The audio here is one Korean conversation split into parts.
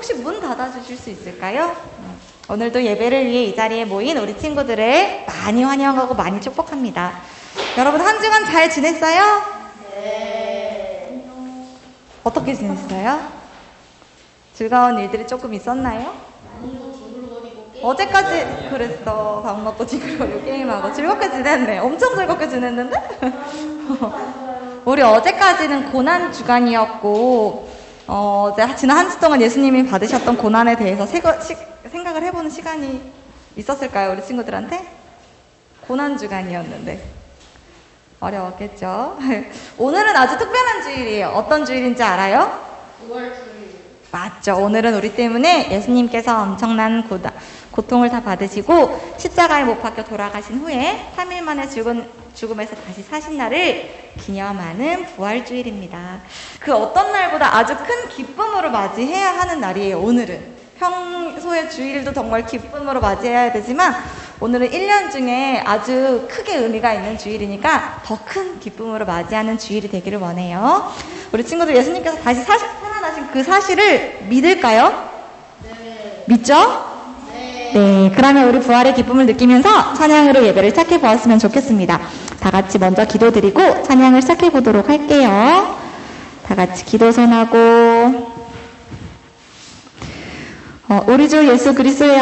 혹시 문 닫아주실 수 있을까요? 오늘도 예배를 위해 이 자리에 모인 우리 친구들을 많이 환영하고 많이 축복합니다. 여러분 한 주간 잘 지냈어요? 네. 어떻게 지냈어요? 즐거운 일들이 조금 있었나요? 어제까지 그랬어. 밥 먹고 징그러고 게임하고 즐겁게 지냈네. 엄청 즐겁게 지냈는데? 우리 어제까지는 고난 주간이었고 지난 한 주 동안 예수님이 받으셨던 고난에 대해서 생각을 해보는 시간이 있었을까요? 우리 친구들한테? 고난 주간이었는데 어려웠겠죠? 오늘은 아주 특별한 주일이에요. 어떤 주일인지 알아요? 9월 주일. 맞죠. 오늘은 우리 때문에 예수님께서 엄청난 고통을 다 받으시고 십자가에 못 박혀 돌아가신 후에 3일 만에 죽음에서 다시 사신 날을 기념하는 부활주일입니다. 그 어떤 날보다 아주 큰 기쁨으로 맞이해야 하는 날이에요. 오늘은 평소의 주일도 정말 기쁨으로 맞이해야 되지만 오늘은 1년 중에 아주 크게 의미가 있는 주일이니까 더 큰 기쁨으로 맞이하는 주일이 되기를 원해요. 우리 친구들 예수님께서 다시 살아나신 그 사실을 믿을까요? 네. 믿죠? 네, 그러면 우리 부활의 기쁨을 느끼면서 찬양으로 예배를 시작해 보았으면 좋겠습니다. 다 같이 먼저 기도드리고 찬양을 시작해 보도록 할게요. 다 같이 기도 손하고 우리 주 예수 그리스도의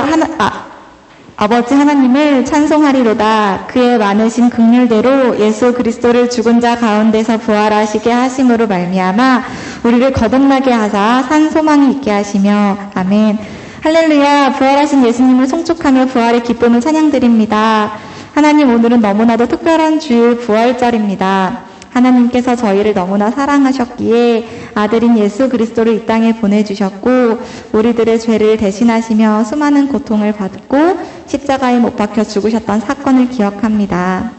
아버지 하나님을 찬송하리로다. 그의 많으신 긍휼대로 예수 그리스도를 죽은 자 가운데서 부활하시게 하심으로 말미암아 우리를 거듭나게 하사 산 소망이 있게 하시며 아멘. 할렐루야. 부활하신 예수님을 송축하며 부활의 기쁨을 찬양드립니다. 하나님, 오늘은 너무나도 특별한 주일 부활절입니다. 하나님께서 저희를 너무나 사랑하셨기에 아들인 예수 그리스도를 이 땅에 보내주셨고 우리들의 죄를 대신하시며 수많은 고통을 받고 십자가에 못 박혀 죽으셨던 사건을 기억합니다.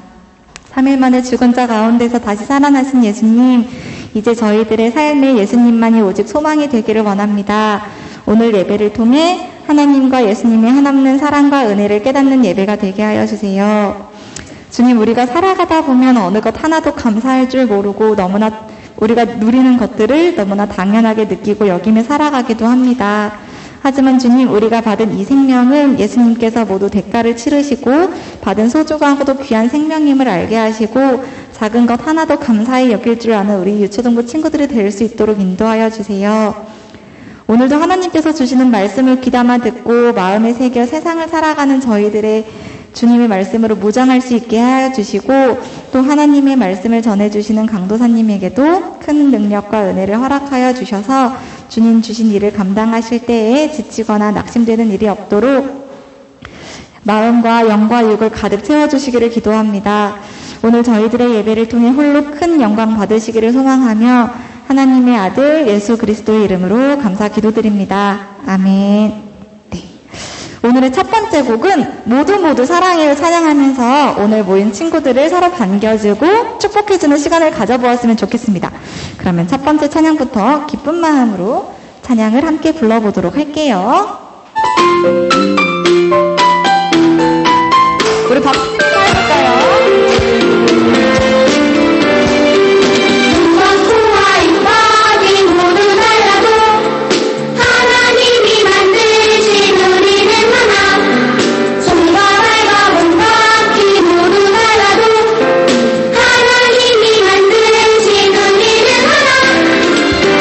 3일 만에 죽은 자 가운데서 다시 살아나신 예수님, 이제 저희들의 삶에 예수님만이 오직 소망이 되기를 원합니다. 오늘 예배를 통해 하나님과 예수님의 한없는 사랑과 은혜를 깨닫는 예배가 되게 하여 주세요. 주님, 우리가 살아가다 보면 어느 것 하나도 감사할 줄 모르고 너무나 우리가 누리는 것들을 너무나 당연하게 느끼고 여기며 살아가기도 합니다. 하지만 주님, 우리가 받은 이 생명은 예수님께서 모두 대가를 치르시고 받은 소중하고도 귀한 생명임을 알게 하시고 작은 것 하나도 감사히 여길 줄 아는 우리 유초등부 친구들이 될 수 있도록 인도하여 주세요. 오늘도 하나님께서 주시는 말씀을 귀담아 듣고 마음에 새겨 세상을 살아가는 저희들의 주님의 말씀으로 무장할 수 있게 하여 주시고 또 하나님의 말씀을 전해주시는 강도사님에게도 큰 능력과 은혜를 허락하여 주셔서 주님 주신 일을 감당하실 때에 지치거나 낙심되는 일이 없도록 마음과 영과 육을 가득 채워주시기를 기도합니다. 오늘 저희들의 예배를 통해 홀로 큰 영광 받으시기를 소망하며 하나님의 아들 예수 그리스도의 이름으로 감사 기도드립니다. 아멘. 오늘의 첫 번째 곡은 모두 사랑해를 찬양하면서 오늘 모인 친구들을 서로 반겨주고 축복해주는 시간을 가져보았으면 좋겠습니다. 그러면 첫 번째 찬양부터 기쁜 마음으로 찬양을 함께 불러보도록 할게요. 우리 박수 해볼까요?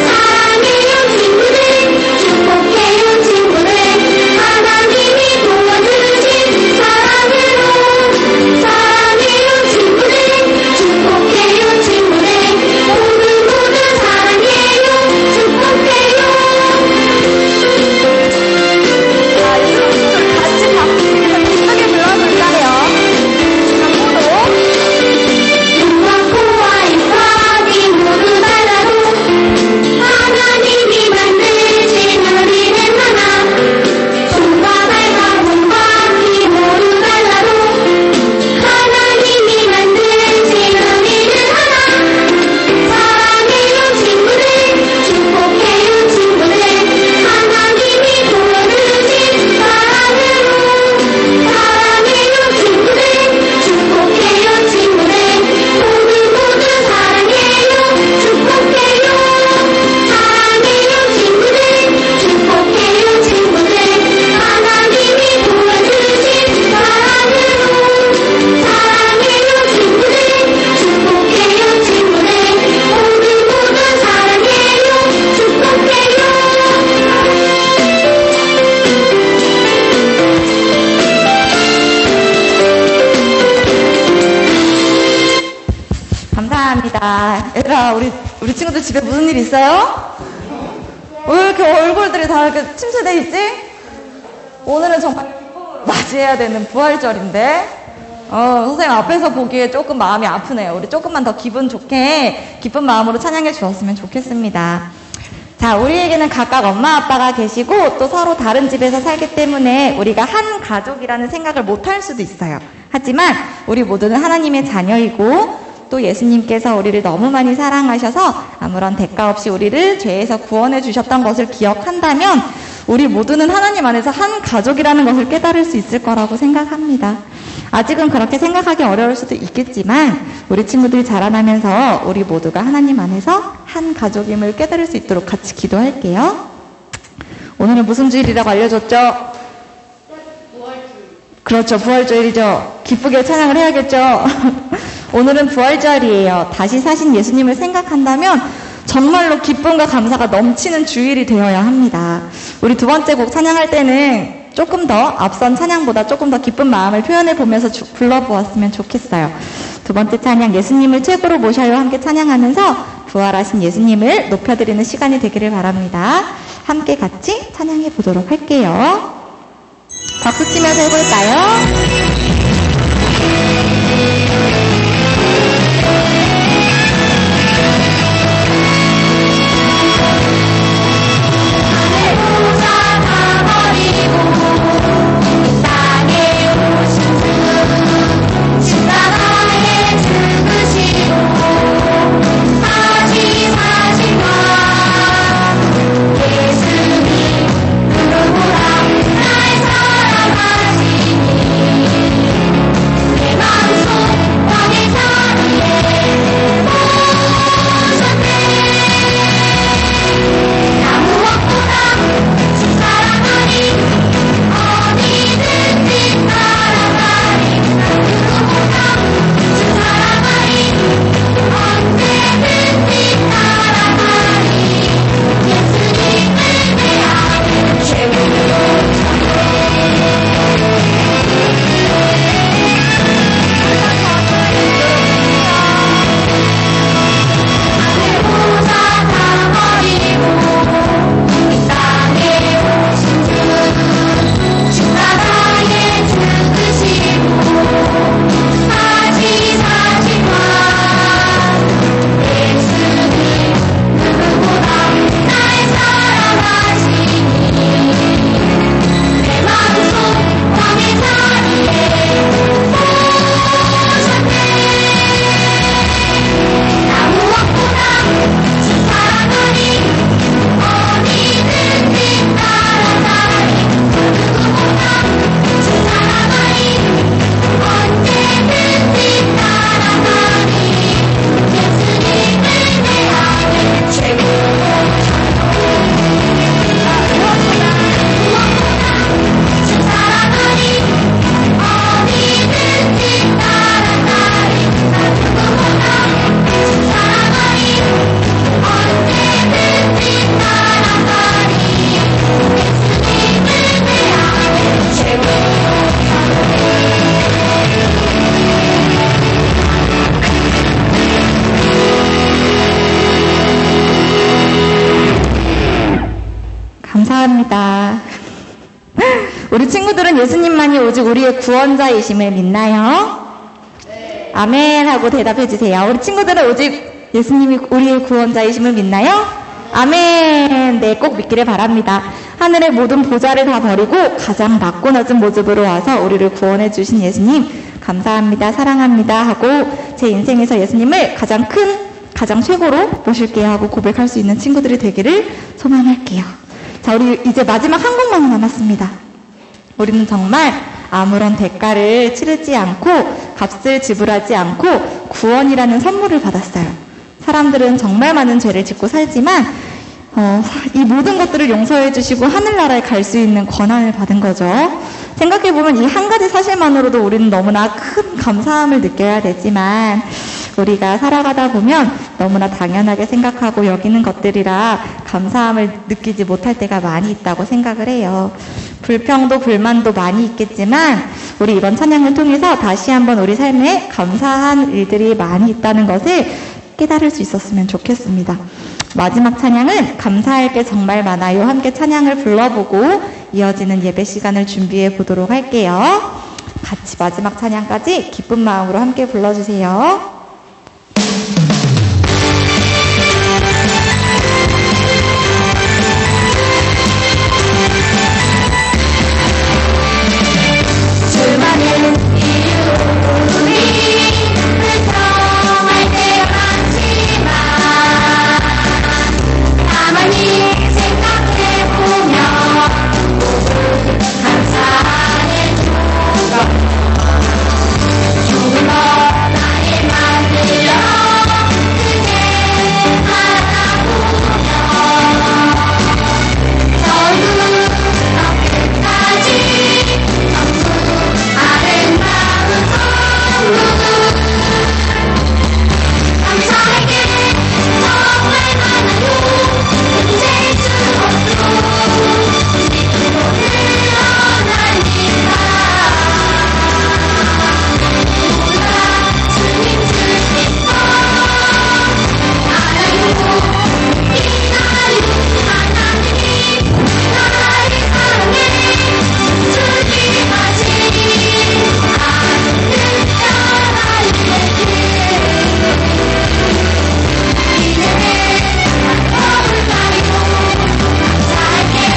사랑해요 친구들, 축복해요 친구들, 하나님이 감사합니다. 얘들아, 우리 친구들 집에 무슨 일 있어요? 왜 이렇게 얼굴들이 다 이렇게 침체돼 있지? 오늘은 정말 기쁨으로 맞이해야 되는 부활절인데, 선생님 앞에서 보기에 조금 마음이 아프네요. 우리 조금만 더 기분 좋게, 기쁜 마음으로 찬양해 주었으면 좋겠습니다. 자, 우리에게는 각각 엄마, 아빠가 계시고, 또 서로 다른 집에서 살기 때문에 우리가 한 가족이라는 생각을 못 할 수도 있어요. 하지만, 우리 모두는 하나님의 자녀이고, 또 예수님께서 우리를 너무 많이 사랑하셔서 아무런 대가 없이 우리를 죄에서 구원해 주셨던 것을 기억한다면 우리 모두는 하나님 안에서 한 가족이라는 것을 깨달을 수 있을 거라고 생각합니다. 아직은 그렇게 생각하기 어려울 수도 있겠지만 우리 친구들이 자라나면서 우리 모두가 하나님 안에서 한 가족임을 깨달을 수 있도록 같이 기도할게요. 오늘은 무슨 주일이라고 알려줬죠? 부활주일. 그렇죠. 부활주일이죠. 기쁘게 찬양을 해야겠죠. 오늘은 부활절이에요. 다시 사신 예수님을 생각한다면 정말로 기쁨과 감사가 넘치는 주일이 되어야 합니다. 우리 두 번째 곡 찬양할 때는 조금 더 앞선 찬양보다 조금 더 기쁜 마음을 표현해 보면서 불러보았으면 좋겠어요. 두 번째 찬양 예수님을 최고로 모셔요 함께 찬양하면서 부활하신 예수님을 높여드리는 시간이 되기를 바랍니다. 함께 같이 찬양해 보도록 할게요. 박수 치면서 해볼까요? 감사합니다. 우리 친구들은 예수님만이 오직 우리의 구원자이심을 믿나요? 네. 아멘 하고 대답해 주세요. 우리 친구들은 오직 예수님이 우리의 구원자이심을 믿나요? 아멘. 네, 꼭 믿기를 바랍니다. 하늘의 모든 보좌를 다 버리고 가장 낮고 낮은 모습으로 와서 우리를 구원해 주신 예수님 감사합니다, 사랑합니다 하고 제 인생에서 예수님을 가장 큰, 가장 최고로 모실게요 하고 고백할 수 있는 친구들이 되기를 소망할게요. 자, 우리 이제 마지막 한 곡만 남았습니다. 우리는 정말 아무런 대가를 치르지 않고 값을 지불하지 않고 구원이라는 선물을 받았어요. 사람들은 정말 많은 죄를 짓고 살지만 이 모든 것들을 용서해 주시고 하늘나라에 갈 수 있는 권한을 받은 거죠. 생각해보면 이 한 가지 사실만으로도 우리는 너무나 큰 감사함을 느껴야 되지만 우리가 살아가다 보면 너무나 당연하게 생각하고 여기는 것들이라 감사함을 느끼지 못할 때가 많이 있다고 생각을 해요. 불평도 불만도 많이 있겠지만 우리 이번 찬양을 통해서 다시 한번 우리 삶에 감사한 일들이 많이 있다는 것을 깨달을 수 있었으면 좋겠습니다. 마지막 찬양은 감사할 게 정말 많아요. 함께 찬양을 불러보고 이어지는 예배 시간을 준비해 보도록 할게요. 같이 마지막 찬양까지 기쁜 마음으로 함께 불러주세요. 수많은 이유들이 불평할 때가 많지만 가만히 생각해보면 감사해 준 것 죽은 것 나의 만들어 그게 하나보면 전부터 끝까지 아름다운 선물 감사할 게 정말 많아요 셀 수 없어 믿음으로 늘어나니까 누구나 주님 주님과 알아요 이나요 하나님 나를 사랑해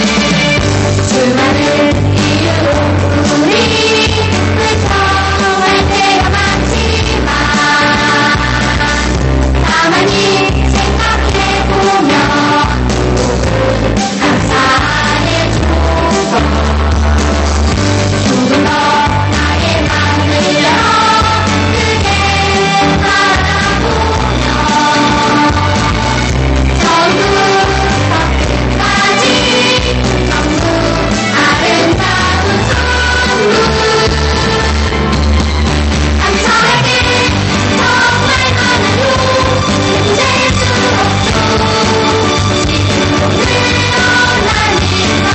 주님 아직 수많은 이유들이 불평할 때가 많지만 가만히 생각해보면 감사해 준 것 죽은 것 나의 만들어 그게 바라보면 전부터 끝까지 전부 아름다운 선물 감사할 게 정말 많아요 셀 수 없어 믿음으로 늘어나니까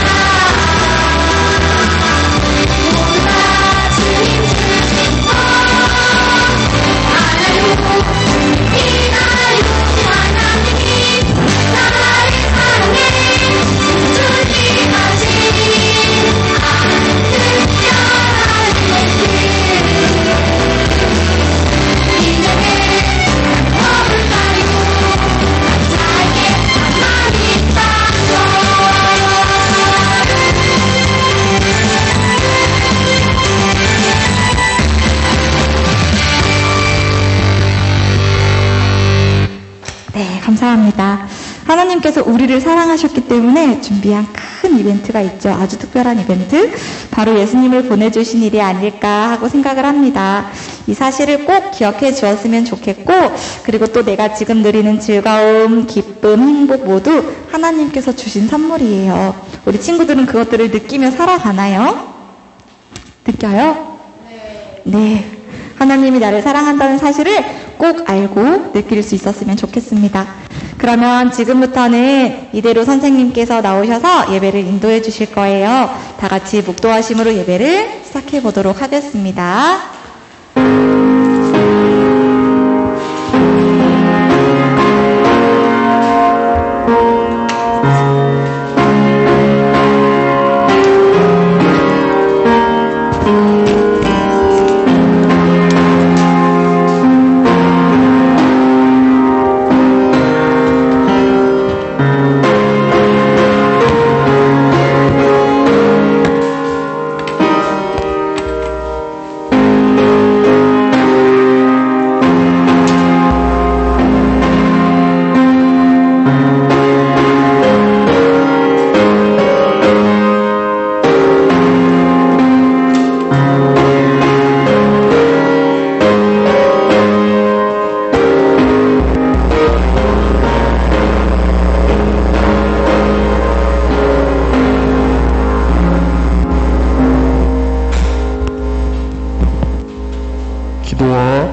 누구나 주님 주님과 알아요 이나요 하나님 나를 사랑해 주님 아직 안 특별한 이제는 더울까요 감사할 게 가만히 있다고 네, 감사합니다. 하나님께서 우리를 사랑하셨기 때문에 준비한 큰 이벤트가 있죠. 아주 특별한 이벤트. 바로 예수님을 보내주신 일이 아닐까 하고 생각을 합니다. 이 사실을 꼭 기억해 주었으면 좋겠고, 그리고 또 내가 지금 누리는 즐거움, 기쁨, 행복 모두 하나님께서 주신 선물이에요. 우리 친구들은 그것들을 느끼며 살아가나요? 느껴요? 네. 하나님이 나를 사랑한다는 사실을 꼭 알고 느낄 수 있었으면 좋겠습니다. 그러면 지금부터는 이대로 선생님께서 나오셔서 예배를 인도해 주실 거예요. 다 같이 묵도하심으로 예배를 시작해 보도록 하겠습니다.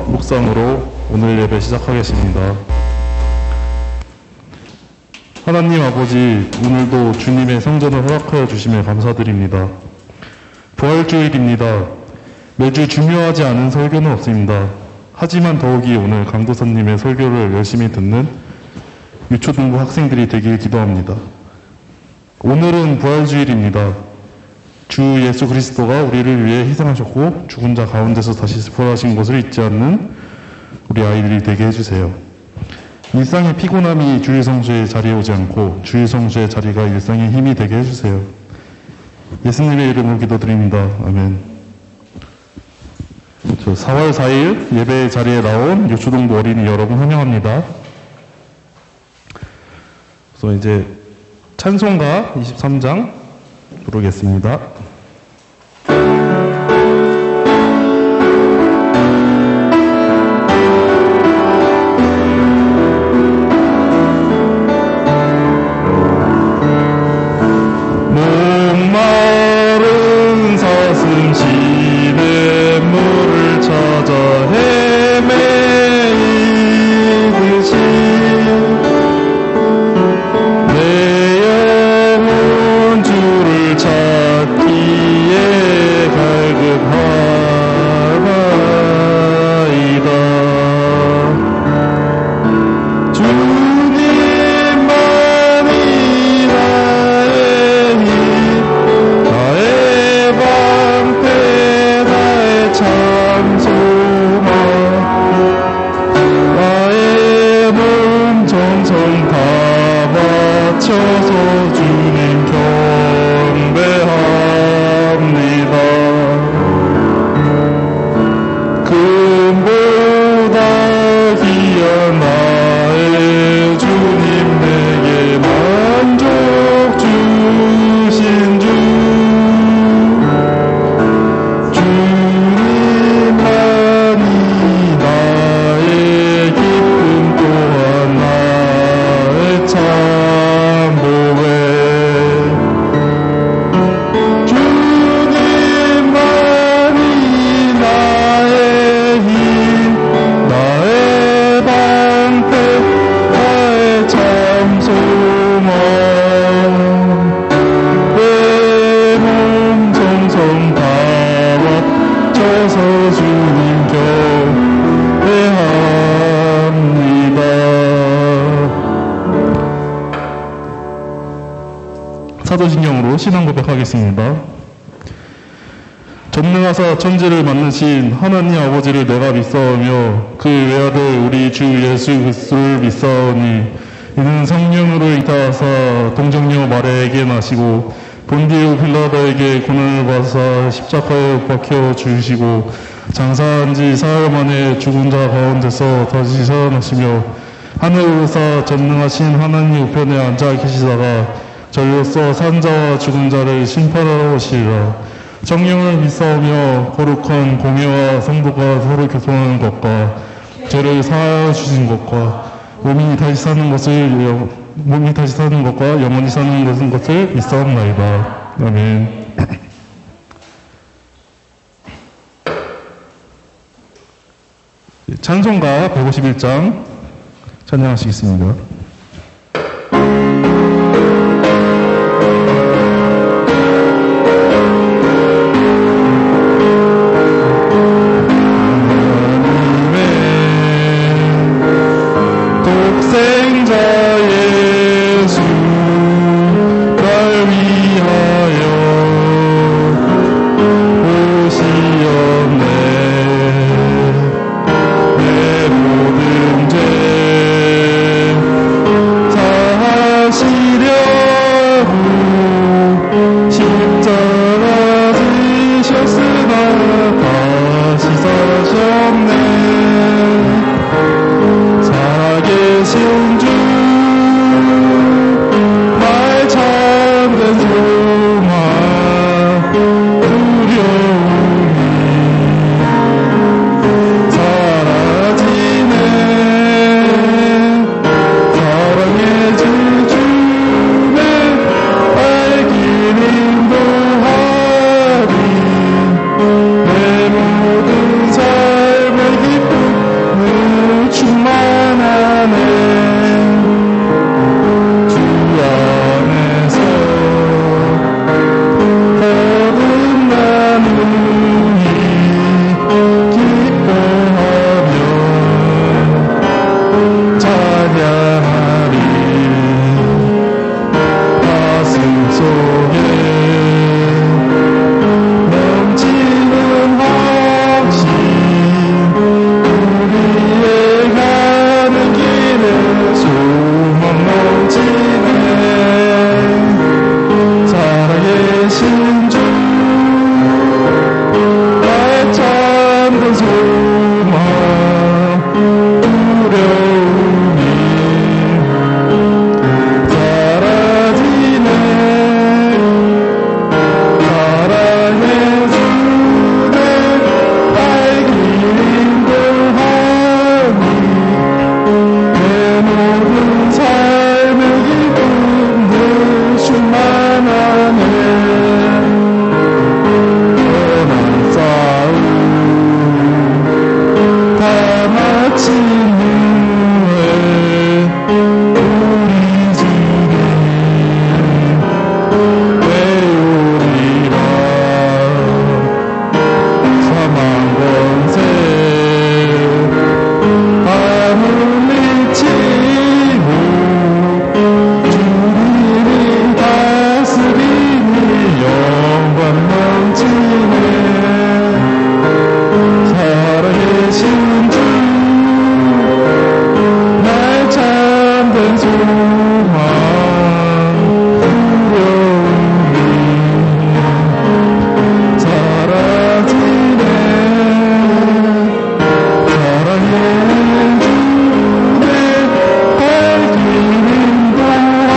묵상으로 오늘 예배 시작하겠습니다. 하나님 아버지, 오늘도 주님의 성전을 허락하여 주심에 감사드립니다. 부활주일입니다. 매주 중요하지 않은 설교는 없습니다. 하지만 더욱이 오늘 강도사님의 설교를 열심히 듣는 유초등부 학생들이 되길 기도합니다. 오늘은 부활주일입니다. 주 예수 그리스도가 우리를 위해 희생하셨고 죽은 자 가운데서 다시 부활하신 것을 잊지 않는 우리 아이들이 되게 해주세요. 일상의 피곤함이 주일 성수의 자리에 오지 않고 주일 성수의 자리가 일상의 힘이 되게 해주세요. 예수님의 이름으로 기도드립니다. 아멘. 4월 4일 예배 자리에 나온 유초동부 어린이 여러분 환영합니다. 그래서 이제 찬송가 23장 부르겠습니다. 목마른 사슴 시냇물을 찾아 헤매이듯이 내 영혼 주를 찾기에 갈급하나이다. 주님만이 나의 힘, 나의 방패, 나의 참 소망, 나의 몸 정성 다 바쳐서 주님 경배합니다. 금보다 귀한 나의 주님, 내게 만족 주신 주, 주님만이 나의 기쁨 또한 나의 참 보배. 주님만이 나의 힘, 나의 방패, 나의 참 소망, 내 몸 정성 다 바쳐서 주님 경배합니다. 사도신경으로 신앙 고백하겠습니다. 전능하사 천지를 만드신 하나님 아버지를 내가 믿사오며 그 외아들 우리 주 예수 그리스도를 믿사오니 이는 성령으로 잉타하사 동정녀 마리아에게 나시고 본디오 빌라도에게 고난을 받으사 십자가에 못 박혀 죽으시고 장사한 지 사흘 만에 죽은 자 가운데서 다시 살아나시며 하늘을 오르사 전능하신 하나님 우편에 앉아 계시다가 저희로서 산자와 죽은 자를 심판하러 오시리라. 성령을 믿사오며 거룩한 공예와 성도가 서로 교통하는 것과 죄를 사하여 주신 것과 몸이 다시 사는 것과 영원히 사는 것을 믿사옵나이다. 아멘. 찬송가 151장 찬양하시겠습니다. 독생자 예수 날 위하여 오시었네. 내 모든 죄 모든 삶의 기쁨 늘 충만하네. 떠난 싸움 다 마친 후에 우리 주님 외우리라. 사망 권세 다 물리치고 주님이 다스리니 영광 넘치네. 살아계신 주 날 참된 소망 두려움이 사라지네. 사랑의 주의 밝히는 동안이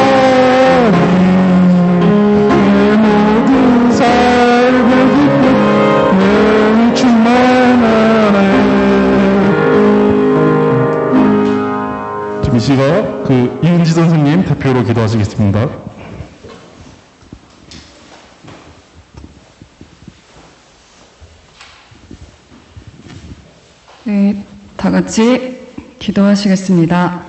내 모든 삶의 기쁨 늘 충만하네. 지금 이 시각 이은지 선생님 대표로 기도하시겠습니다. 네, 다 같이 기도하시겠습니다.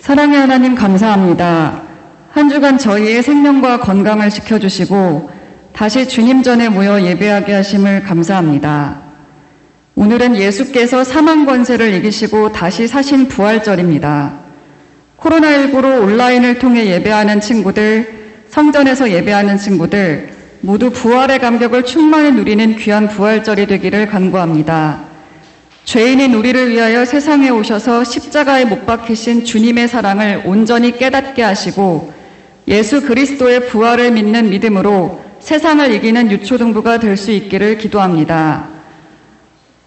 사랑의 하나님 감사합니다. 한 주간 저희의 생명과 건강을 지켜주시고 다시 주님 전에 모여 예배하게 하심을 감사합니다. 오늘은 예수께서 사망 권세를 이기시고 다시 사신 부활절입니다. 코로나19로 온라인을 통해 예배하는 친구들, 성전에서 예배하는 친구들 모두 부활의 감격을 충만히 누리는 귀한 부활절이 되기를 간구합니다. 죄인인 우리를 위하여 세상에 오셔서 십자가에 못 박히신 주님의 사랑을 온전히 깨닫게 하시고 예수 그리스도의 부활을 믿는 믿음으로 세상을 이기는 유초등부가 될 수 있기를 기도합니다.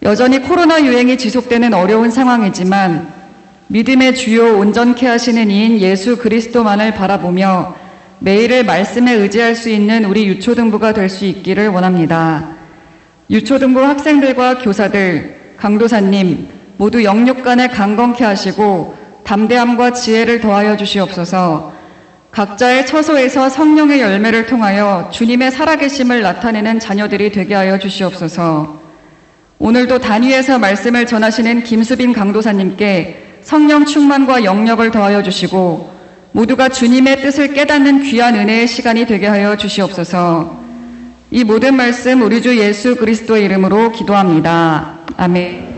여전히 코로나 유행이 지속되는 어려운 상황이지만 믿음의 주요 온전케 하시는 이인 예수 그리스도만을 바라보며 매일을 말씀에 의지할 수 있는 우리 유초등부가 될 수 있기를 원합니다. 유초등부 학생들과 교사들, 강도사님 모두 영육간에 강건케 하시고 담대함과 지혜를 더하여 주시옵소서. 각자의 처소에서 성령의 열매를 통하여 주님의 살아계심을 나타내는 자녀들이 되게 하여 주시옵소서. 오늘도 단위에서 말씀을 전하시는 김수빈 강도사님께 성령 충만과 영력을 더하여 주시고 모두가 주님의 뜻을 깨닫는 귀한 은혜의 시간이 되게 하여 주시옵소서. 이 모든 말씀 우리 주 예수 그리스도의 이름으로 기도합니다. 아멘.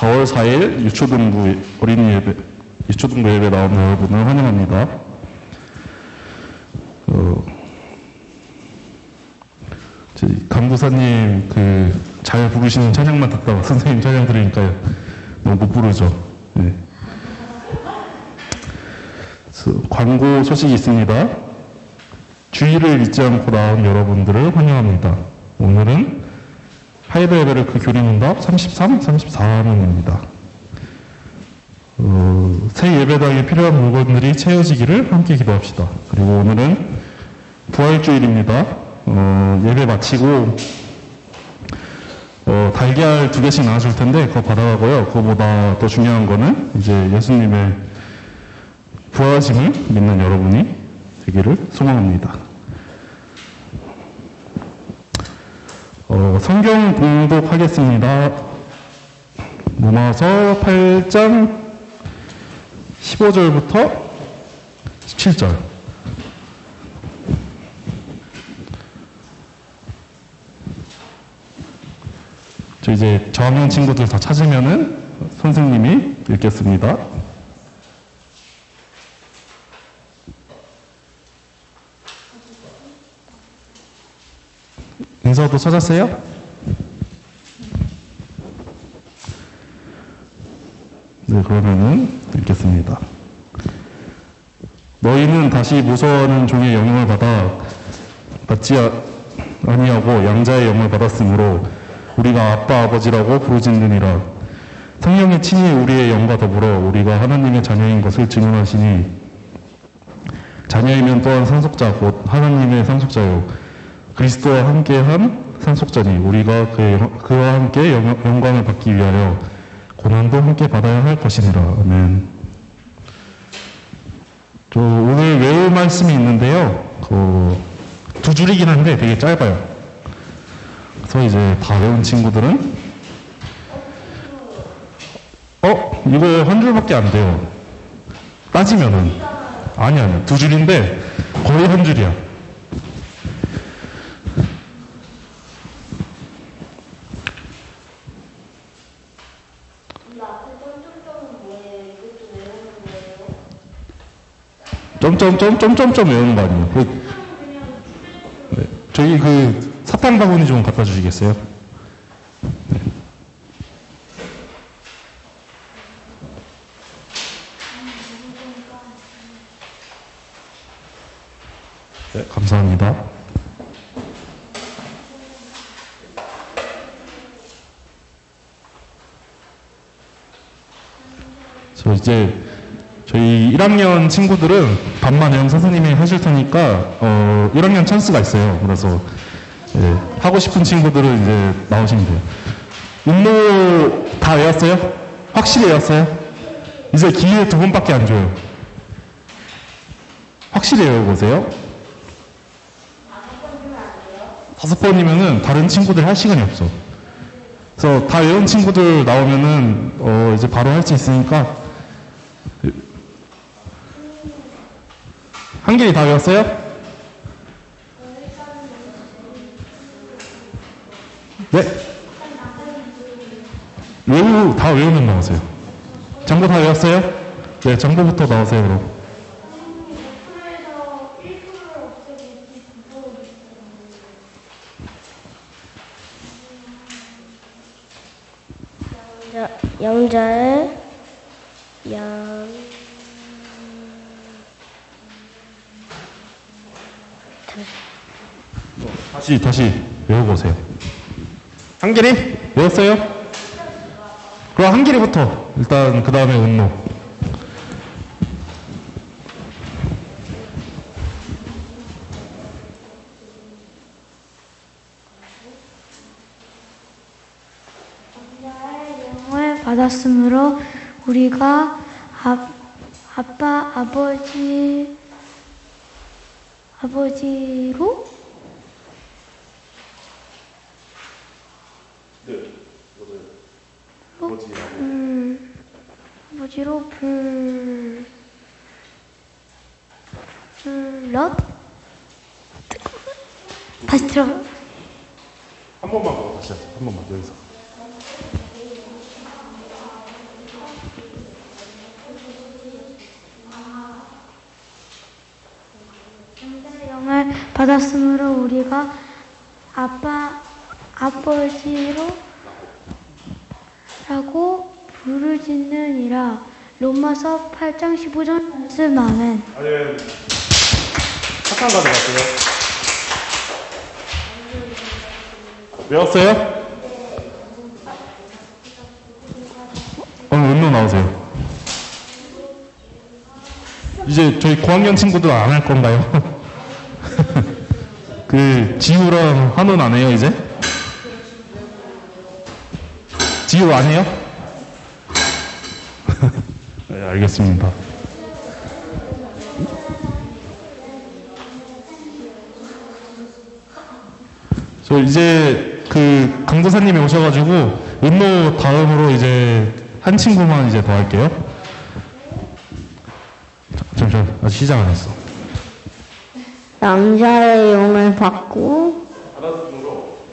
(4월 4일) 유초등부 어린이 예배, 유초등부 예배 나온 여러분을 환영합니다. 강도사님 잘 부르시는 찬양만 듣다가 선생님 찬양 들으니까 너무 못 부르죠. 네. 광고 소식이 있습니다. 주의를 잊지 않고 나온 여러분들을 환영합니다. 오늘은 하이브 예배를 교리문답 33, 34화면입니다. 새 예배당에 필요한 물건들이 채워지기를 함께 기도합시다. 그리고 오늘은 부활주일입니다. 예배 마치고 달걀 2개씩 나눠줄 텐데 그거 받아가고요. 그거보다 더 중요한 거는 이제 예수님의 부활하심을 믿는 여러분이 되기를 소망합니다. 성경 봉독하겠습니다. 로마서 8장 15절부터 17절. 이제 저학년 친구들 다 찾으면은 선생님이 읽겠습니다. 인서도 찾았어요? 네, 그러면은 읽겠습니다. 너희는 다시 무서워하는 종의 영향을 받지 아니하고 양자의 영을 받았으므로 우리가 아빠 아버지라고 부르짖느니라. 성령이 친히 우리의 영과 더불어 우리가 하나님의 자녀인 것을 증언하시니 자녀이면 또한 상속자 곧 하나님의 상속자요 그리스도와 함께한 상속자니 우리가 그와 함께 영광을 받기 위하여 고난도 함께 받아야 할 것이니라. 아멘. 저 오늘 외울 말씀이 있는데요. 두 줄이긴 한데 되게 짧아요. 그래서 이제 다 외운 친구들은 이거 한 줄밖에 안 돼요. 따지면은 아니 두 줄인데 거의 한 줄이야. 점점점 외우는 거 아니에요? 네. 저희 그 사탕 바구니 좀 갖다 주시겠어요? 네. 네, 감사합니다. 저 이제 저희 1학년 친구들은 반만 선생님이 하실 테니까 1학년 찬스가 있어요. 그래서 예, 하고 싶은 친구들은 이제 나오시면 돼요. 음모 다 외웠어요? 확실히 외웠어요? 이제 기회 2번밖에 안 줘요. 확실히 외워보세요. 5번이면은 다른 친구들 할 시간이 없어. 그래서 다 외운 친구들 나오면은 이제 바로 할 수 있으니까. 한길이 다 외웠어요? 네? 다 외우면 나오세요. 장보 다 외웠어요? 네, 장보부터 나오세요, 그럼. 영자의 다시 외워보세요. 한길이? 외웠어요? 그럼 한길이부터 일단 그 다음에 운노. 영을 받았으므로 우리가 아빠 아버지로 아버지로 다시 들어. 한 번만 더 다시 하세요. 한 번만 여기서. 영을 받았으므로 우리가 아버지로 라고 부르짖느니라. 로마서 8장 15절 말씀. 아멘. 아니, 사탕 가져갔어요. 외웠어요? 오늘 운동 나오세요. 이제 저희 고학년 친구들 안 할 건가요? 그 지우랑 한우는 안 해요 이제? 지우 안 해요? 네, 알겠습니다. 저 이제 그 강도사님이 오셔가지고 음모 다음으로 이제 한 친구만 이제 더 할게요. 잠시만, 아직 시작 안 했어. 양자의 영을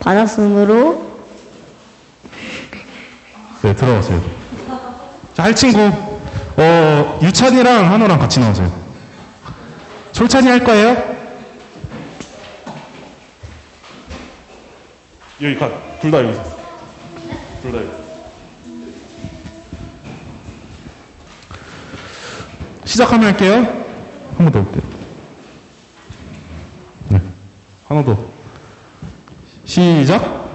받았으므로 네, 들어가세요. 자, 할 친구 유찬이랑 한우랑 같이 나오세요. 솔찬이 할 거예요? 여기 둘 다 여기 있었어. 둘 다 여기. 시작하면 할게요. 한 번 더 할게요. 네. 하나 더. 시작.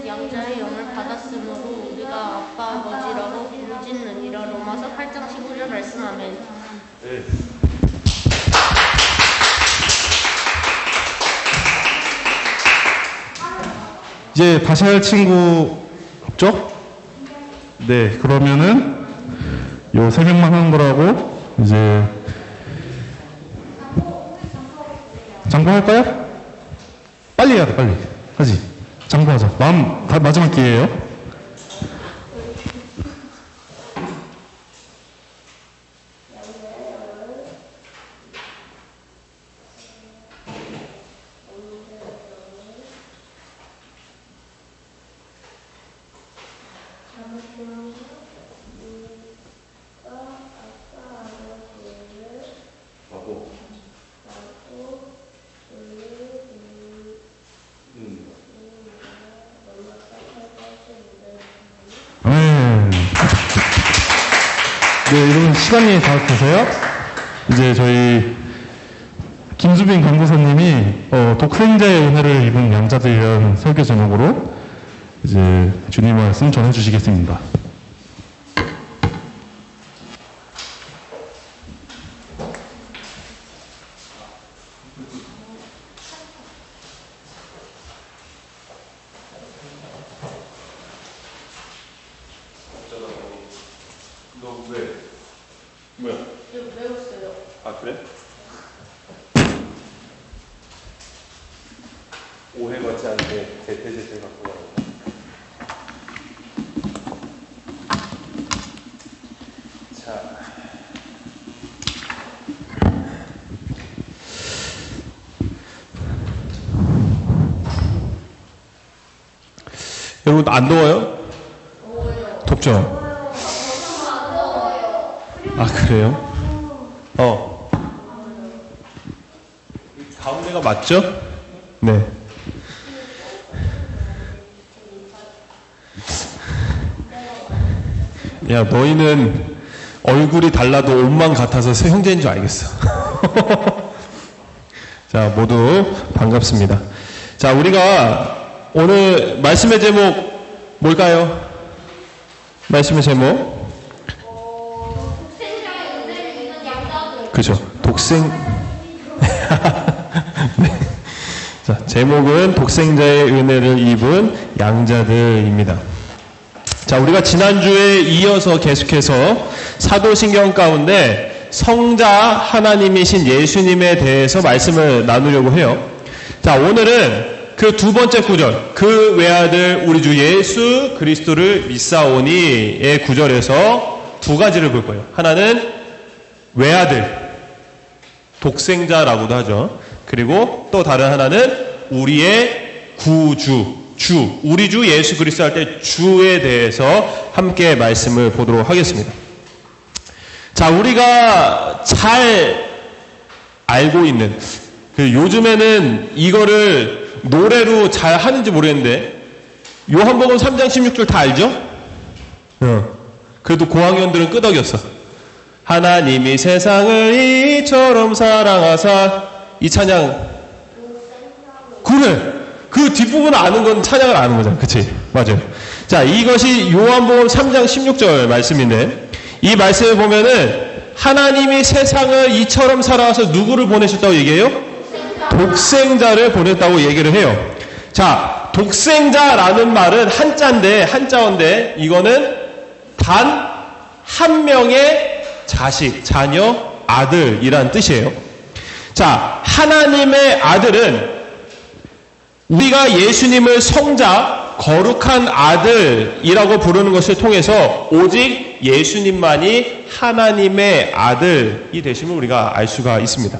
양자의 영을 받았으므로 우리가 아빠 아버지라고 부르짖느니라. 로마서 8장 15절 말씀. 아멘. 네. 이제 다시 할 친구 없죠? 네, 그러면은 요 세 명만 하는 거라고 이제 장보할까요? 빨리 해야 돼, 빨리. 하지. 장보하자. 마지막 기회예요. 네, 여러분 시간이 다 되세요? 이제 저희 김수빈 강구사님이 독생자의 은혜를 입은 양자들이라는 설교 제목으로 이제 주님 말씀 전해주시겠습니다. 너 왜? 뭐야? 저 외웠어요. 아 그래? 오해 받지 않게 대퇴제를 갖고 가라고. 자, 여러분 안 더워요? 덥죠? 아 그래요? 가운데가 맞죠? 네. 야 너희는 얼굴이 달라도 옷만 같아서 새 형제인 줄 알겠어. 자 모두 반갑습니다. 자 우리가 오늘 말씀의 제목 뭘까요? 말씀의 제목 그죠. 독생. 네. 자, 제목은 독생자의 은혜를 입은 양자들입니다. 자, 우리가 지난주에 이어서 계속해서 사도신경 가운데 성자 하나님이신 예수님에 대해서 말씀을 나누려고 해요. 자, 오늘은 그 두 번째 구절, 그 외아들 우리 주 예수 그리스도를 믿사오니의 구절에서 두 가지를 볼 거예요. 하나는 외아들, 독생자라고도 하죠. 그리고 또 다른 하나는 우리의 구주, 주, 우리 주 예수 그리스도 할 때 주에 대해서 함께 말씀을 보도록 하겠습니다. 자, 우리가 잘 알고 있는, 요즘에는 이거를 노래로 잘 하는지 모르겠는데, 요한복음 3장 16절 다 알죠? 그래도 고학년들은 끄덕였어. 하나님이 세상을 이처럼 사랑하사, 이 찬양. 그래. 그 뒷부분 아는 건 찬양을 아는 거잖아. 그치? 맞아요. 자, 이것이 요한복음 3장 16절 말씀인데, 이 말씀을 보면은 하나님이 세상을 이처럼 사랑하셔서 누구를 보내셨다고 얘기해요? 독생자를 보냈다고 얘기를 해요. 자, 독생자라는 말은 한자인데 이거는 단 한 명의 자식, 자녀, 아들이란 뜻이에요. 자, 하나님의 아들은 우리가 예수님을 성자, 거룩한 아들이라고 부르는 것을 통해서 오직 예수님만이 하나님의 아들이 되심을 우리가 알 수가 있습니다.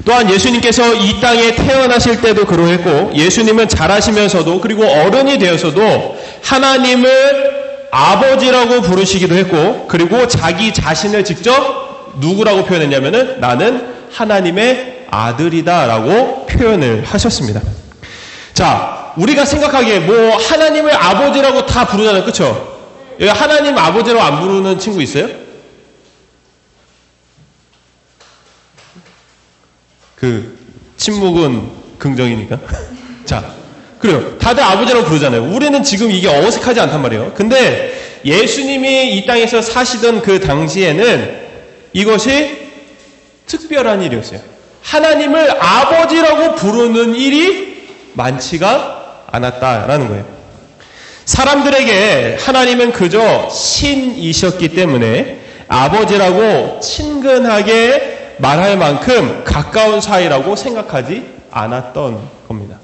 또한 예수님께서 이 땅에 태어나실 때도 그러했고, 예수님은 자라시면서도 그리고 어른이 되어서도 하나님을 아버지라고 부르시기도 했고, 그리고 자기 자신을 직접 누구라고 표현했냐면은 나는 하나님의 아들이다 라고 표현을 하셨습니다. 자, 우리가 생각하기에 뭐 하나님을 아버지라고 다 부르잖아요. 그쵸? 여기 하나님 아버지라고 안 부르는 친구 있어요? 그 침묵은 긍정이니까. 자, 그래요. 다들 아버지라고 부르잖아요. 우리는 지금 이게 어색하지 않단 말이에요. 근데 예수님이 이 땅에서 사시던 그 당시에는 이것이 특별한 일이었어요. 하나님을 아버지라고 부르는 일이 많지가 않았다라는 거예요. 사람들에게 하나님은 그저 신이셨기 때문에 아버지라고 친근하게 말할 만큼 가까운 사이라고 생각하지 않았던 겁니다.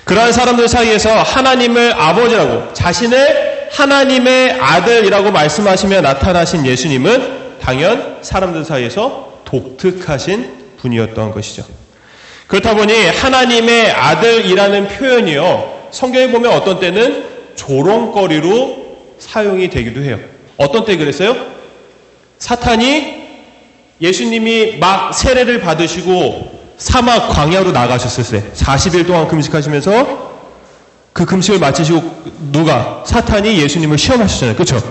그러한 사람들 사이에서 하나님을 아버지라고 자신을 하나님의 아들이라고 말씀하시며 나타나신 예수님은 당연 사람들 사이에서 독특하신 분이었던 것이죠. 그렇다 보니 하나님의 아들이라는 표현이요, 성경에 보면 어떤 때는 조롱거리로 사용이 되기도 해요. 어떤 때 그랬어요? 사탄이 예수님이 막 세례를 받으시고 사막 광야로 나가셨을 때 40일 동안 금식하시면서 그 금식을 마치시고 누가? 사탄이 예수님을 시험하셨잖아요. 그렇죠?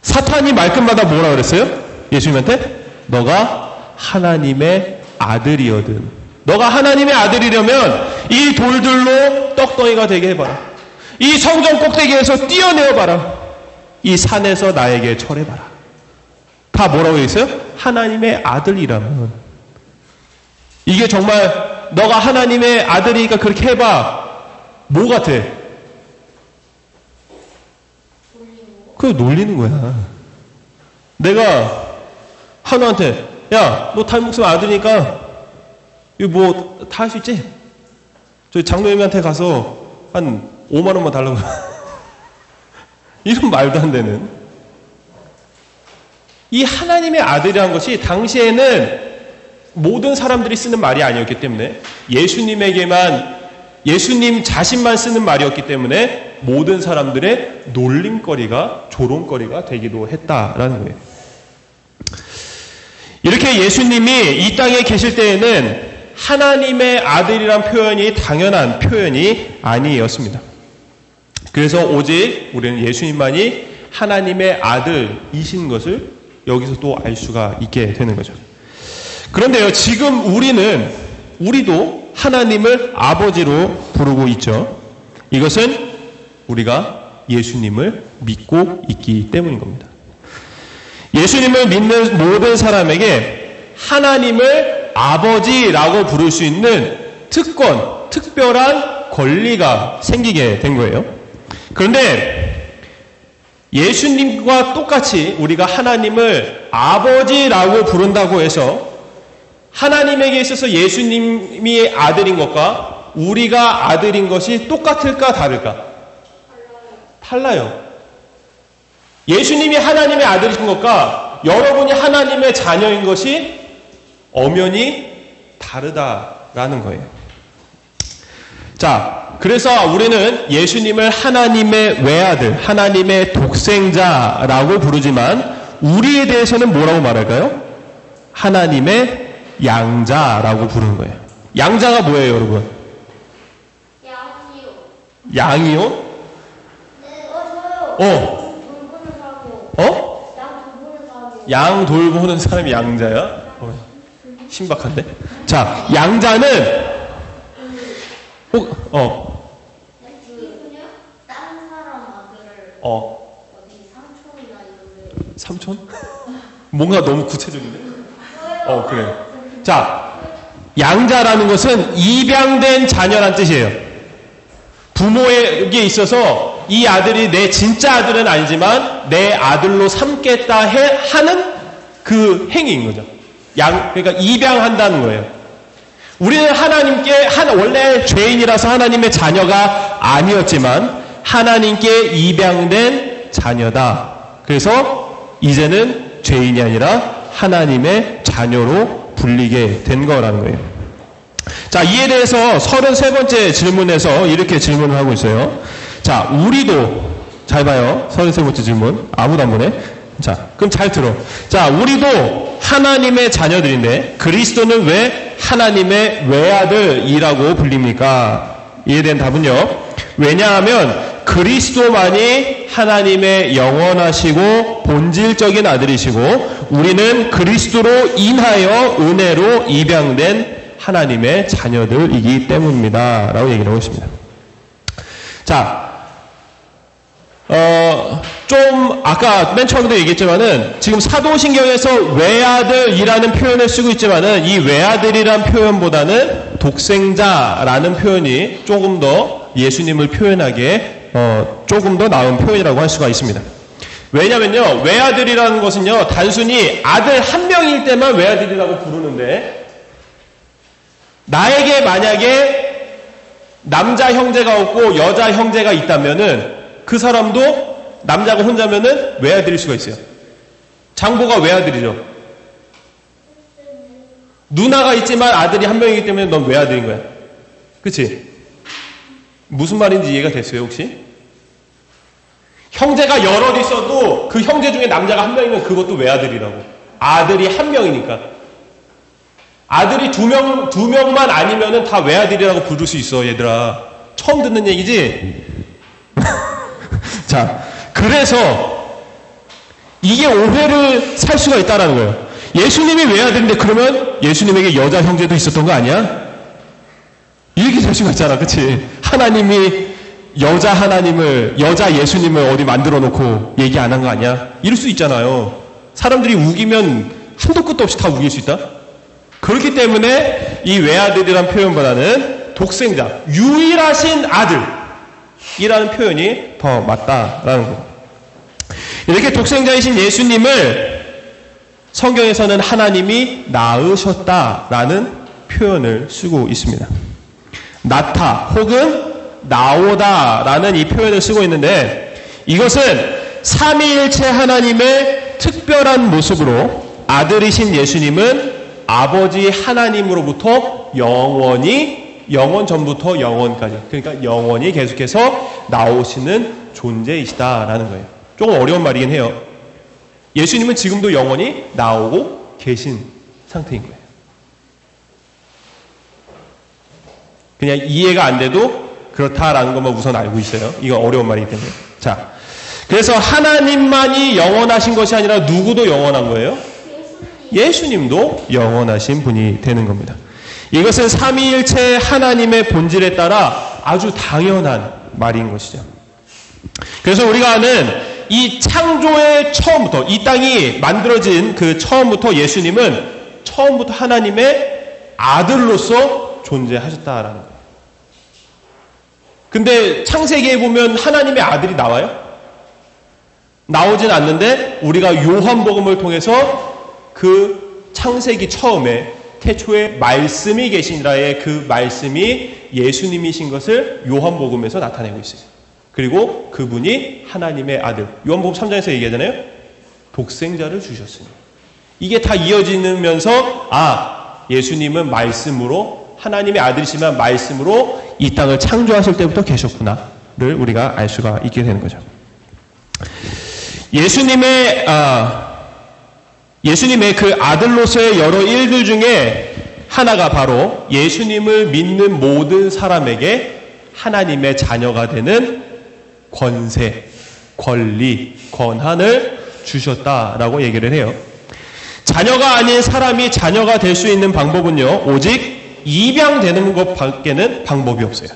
사탄이 말끝마다 뭐라 그랬어요? 예수님한테? 너가 하나님의 아들이거든. 너가 하나님의 아들이려면 이 돌들로 떡덩이가 되게 해봐라. 이 성전 꼭대기에서 뛰어내어봐라. 이 산에서 나에게 절해봐라. 다 뭐라고 했어요? 하나님의 아들이라면. 이게 정말 너가 하나님의 아들이니까 그렇게 해봐. 뭐 같아? 그거 놀리는 거야. 내가 한우한테 야, 너 탈목숨 아들이니까 이거 뭐 다 할 수 있지? 저희 장로님한테 가서 한 5만 원만 달라고. 이런 말도 안 되는. 이 하나님의 아들이라는 것이 당시에는 모든 사람들이 쓰는 말이 아니었기 때문에 예수님 자신만 쓰는 말이었기 때문에 모든 사람들의 놀림거리가, 조롱거리가 되기도 했다라는 거예요. 이렇게 예수님이 이 땅에 계실 때에는 하나님의 아들이란 표현이 당연한 표현이 아니었습니다. 그래서 오직 우리는 예수님만이 하나님의 아들이신 것을 여기서 또 알 수가 있게 되는 거죠. 그런데요, 지금 우리도 하나님을 아버지로 부르고 있죠. 이것은 우리가 예수님을 믿고 있기 때문인 겁니다. 예수님을 믿는 모든 사람에게 하나님을 아버지라고 부를 수 있는 특별한 권리가 생기게 된 거예요. 그런데 예수님과 똑같이 우리가 하나님을 아버지라고 부른다고 해서 하나님에게 있어서 예수님이 아들인 것과 우리가 아들인 것이 똑같을까 다를까? 달라요. 예수님이 하나님의 아들이신 것과 여러분이 하나님의 자녀인 것이 엄연히 다르다라는 거예요. 자, 그래서 우리는 예수님을 하나님의 외아들, 하나님의 독생자라고 부르지만 우리에 대해서는 뭐라고 말할까요? 하나님의 양자라고 부르는 거예요. 양자가 뭐예요, 여러분? 양이요? 양 돌보는 사람이 양자야? 신박한데? 자, 양자는 삼촌? 뭔가 너무 구체적인데? 그래. 자, 양자라는 것은 입양된 자녀란 뜻이에요. 부모에게 있어서 이 아들이 내 진짜 아들은 아니지만 내 아들로 삼겠다 하는 그 행위인 거죠. 그러니까 입양한다는 거예요. 우리는 하나님께 원래 죄인이라서 하나님의 자녀가 아니었지만 하나님께 입양된 자녀다. 그래서 이제는 죄인이 아니라 하나님의 자녀로 불리게 된 거라는 거예요. 자, 이에 대해서 33번째 질문에서 이렇게 질문을 하고 있어요. 자, 우리도, 잘 봐요. 33번째 질문. 아무도 안 보네. 자, 그럼 잘 들어. 자, 우리도 하나님의 자녀들인데 그리스도는 왜 하나님의 외아들이라고 불립니까? 이에 대한 답은요. 왜냐하면 그리스도만이 하나님의 영원하시고 본질적인 아들이시고 우리는 그리스도로 인하여 은혜로 입양된 하나님의 자녀들이기 때문입니다. 라고 얘기를 하고 있습니다. 자, 좀 아까 맨 처음에도 얘기했지만은 지금 사도신경에서 외아들이라는 표현을 쓰고 있지만은 이 외아들이란 표현보다는 독생자라는 표현이 조금 더 예수님을 표현하기에 조금 더 나은 표현이라고 할 수가 있습니다. 왜냐면요, 외아들이라는 것은요, 단순히 아들 한 명일 때만 외아들이라고 부르는데, 나에게 만약에 남자 형제가 없고 여자 형제가 있다면은 그 사람도 남자가 혼자면은 외아들일 수가 있어요. 장보가 외아들이죠. 누나가 있지만 아들이 한 명이기 때문에 넌 외아들인 거야. 그치? 무슨 말인지 이해가 됐어요, 혹시? 형제가 여럿 있어도 그 형제 중에 남자가 한 명이면 그것도 외아들이라고. 아들이 한 명이니까. 아들이 두 명만 아니면은 다 외아들이라고 부를 수 있어, 얘들아. 처음 듣는 얘기지? 자, 그래서 이게 오해를 살 수가 있다는 거예요. 예수님이 외아들인데 그러면 예수님에게 여자 형제도 있었던 거 아니야? 이렇게 될 수가 있잖아, 그치? 하나님이 여자 예수님을 어디 만들어 놓고 얘기 안 한 거 아니야? 이럴 수 있잖아요. 사람들이 우기면 한도 끝도 없이 다 우길 수 있다? 그렇기 때문에 이 외아들이란 표현보다는 독생자, 유일하신 아들이라는 표현이 더 맞다라는 거예요. 이렇게 독생자이신 예수님을 성경에서는 하나님이 낳으셨다라는 표현을 쓰고 있습니다. 낳다 혹은 나오다라는 이 표현을 쓰고 있는데 이것은 삼위일체 하나님의 특별한 모습으로 아들이신 예수님은 아버지 하나님으로부터 영원 전부터 영원까지, 그러니까 영원히 계속해서 나오시는 존재이시다라는 거예요. 조금 어려운 말이긴 해요. 예수님은 지금도 영원히 나오고 계신 상태인 거예요. 그냥 이해가 안 돼도 그렇다라는 것만 우선 알고 있어요. 이거 어려운 말이기 때문에. 자, 그래서 하나님만이 영원하신 것이 아니라 누구도 영원한 거예요? 예수님도 영원하신 분이 되는 겁니다. 이것은 삼위일체 하나님의 본질에 따라 아주 당연한 말인 것이죠. 그래서 우리가 아는 이 창조의 처음부터, 이 땅이 만들어진 그 처음부터 예수님은 처음부터 하나님의 아들로서 존재하셨다라는 거예요. 근데 창세기에 보면 하나님의 아들이 나와요? 나오진 않는데 우리가 요한복음을 통해서 그 창세기 처음에 태초에 말씀이 계시니라의 그 말씀이 예수님이신 것을 요한복음에서 나타내고 있어요. 그리고 그분이 하나님의 아들. 요한복음 3장에서 얘기하잖아요. 독생자를 주셨으니. 이게 다 이어지면서 예수님은 말씀으로 하나님의 아들이시면 말씀으로 이 땅을 창조하실 때부터 계셨구나를 우리가 알 수가 있게 되는 거죠. 예수님의 그 아들로서의 여러 일들 중에 하나가 바로 예수님을 믿는 모든 사람에게 하나님의 자녀가 되는 권세, 권리, 권한을 주셨다라고 얘기를 해요. 자녀가 아닌 사람이 자녀가 될 수 있는 방법은요, 오직 입양되는 것밖에는 방법이 없어요.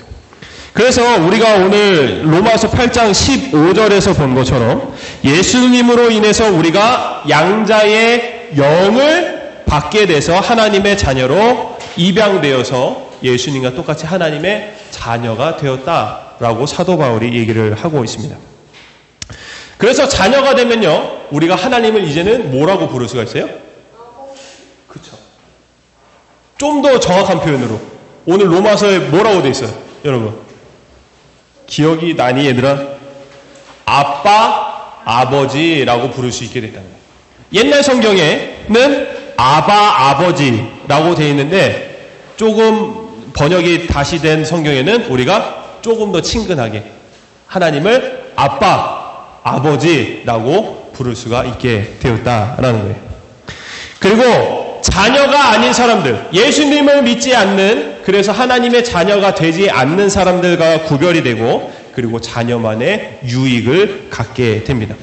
그래서 우리가 오늘 로마서 8장 15절에서 본 것처럼 예수님으로 인해서 우리가 양자의 영을 받게 돼서 하나님의 자녀로 입양되어서 예수님과 똑같이 하나님의 자녀가 되었다라고 사도 바울이 얘기를 하고 있습니다. 그래서 자녀가 되면요, 우리가 하나님을 이제는 뭐라고 부를 수가 있어요? 그렇죠. 좀 더 정확한 표현으로 오늘 로마서에 뭐라고 돼 있어요, 여러분? 기억이 나니 얘들아? 아빠, 아버지라고 부를 수 있게 됐다는 거예요. 옛날 성경에는 아바, 아버지라고 되어 있는데 조금 번역이 다시 된 성경에는 우리가 조금 더 친근하게 하나님을 아빠, 아버지라고 부를 수가 있게 되었다라는 거예요. 그리고 자녀가 아닌 사람들, 예수님을 믿지 않는, 그래서 하나님의 자녀가 되지 않는 사람들과 구별이 되고, 그리고 자녀만의 유익을 갖게 됩니다.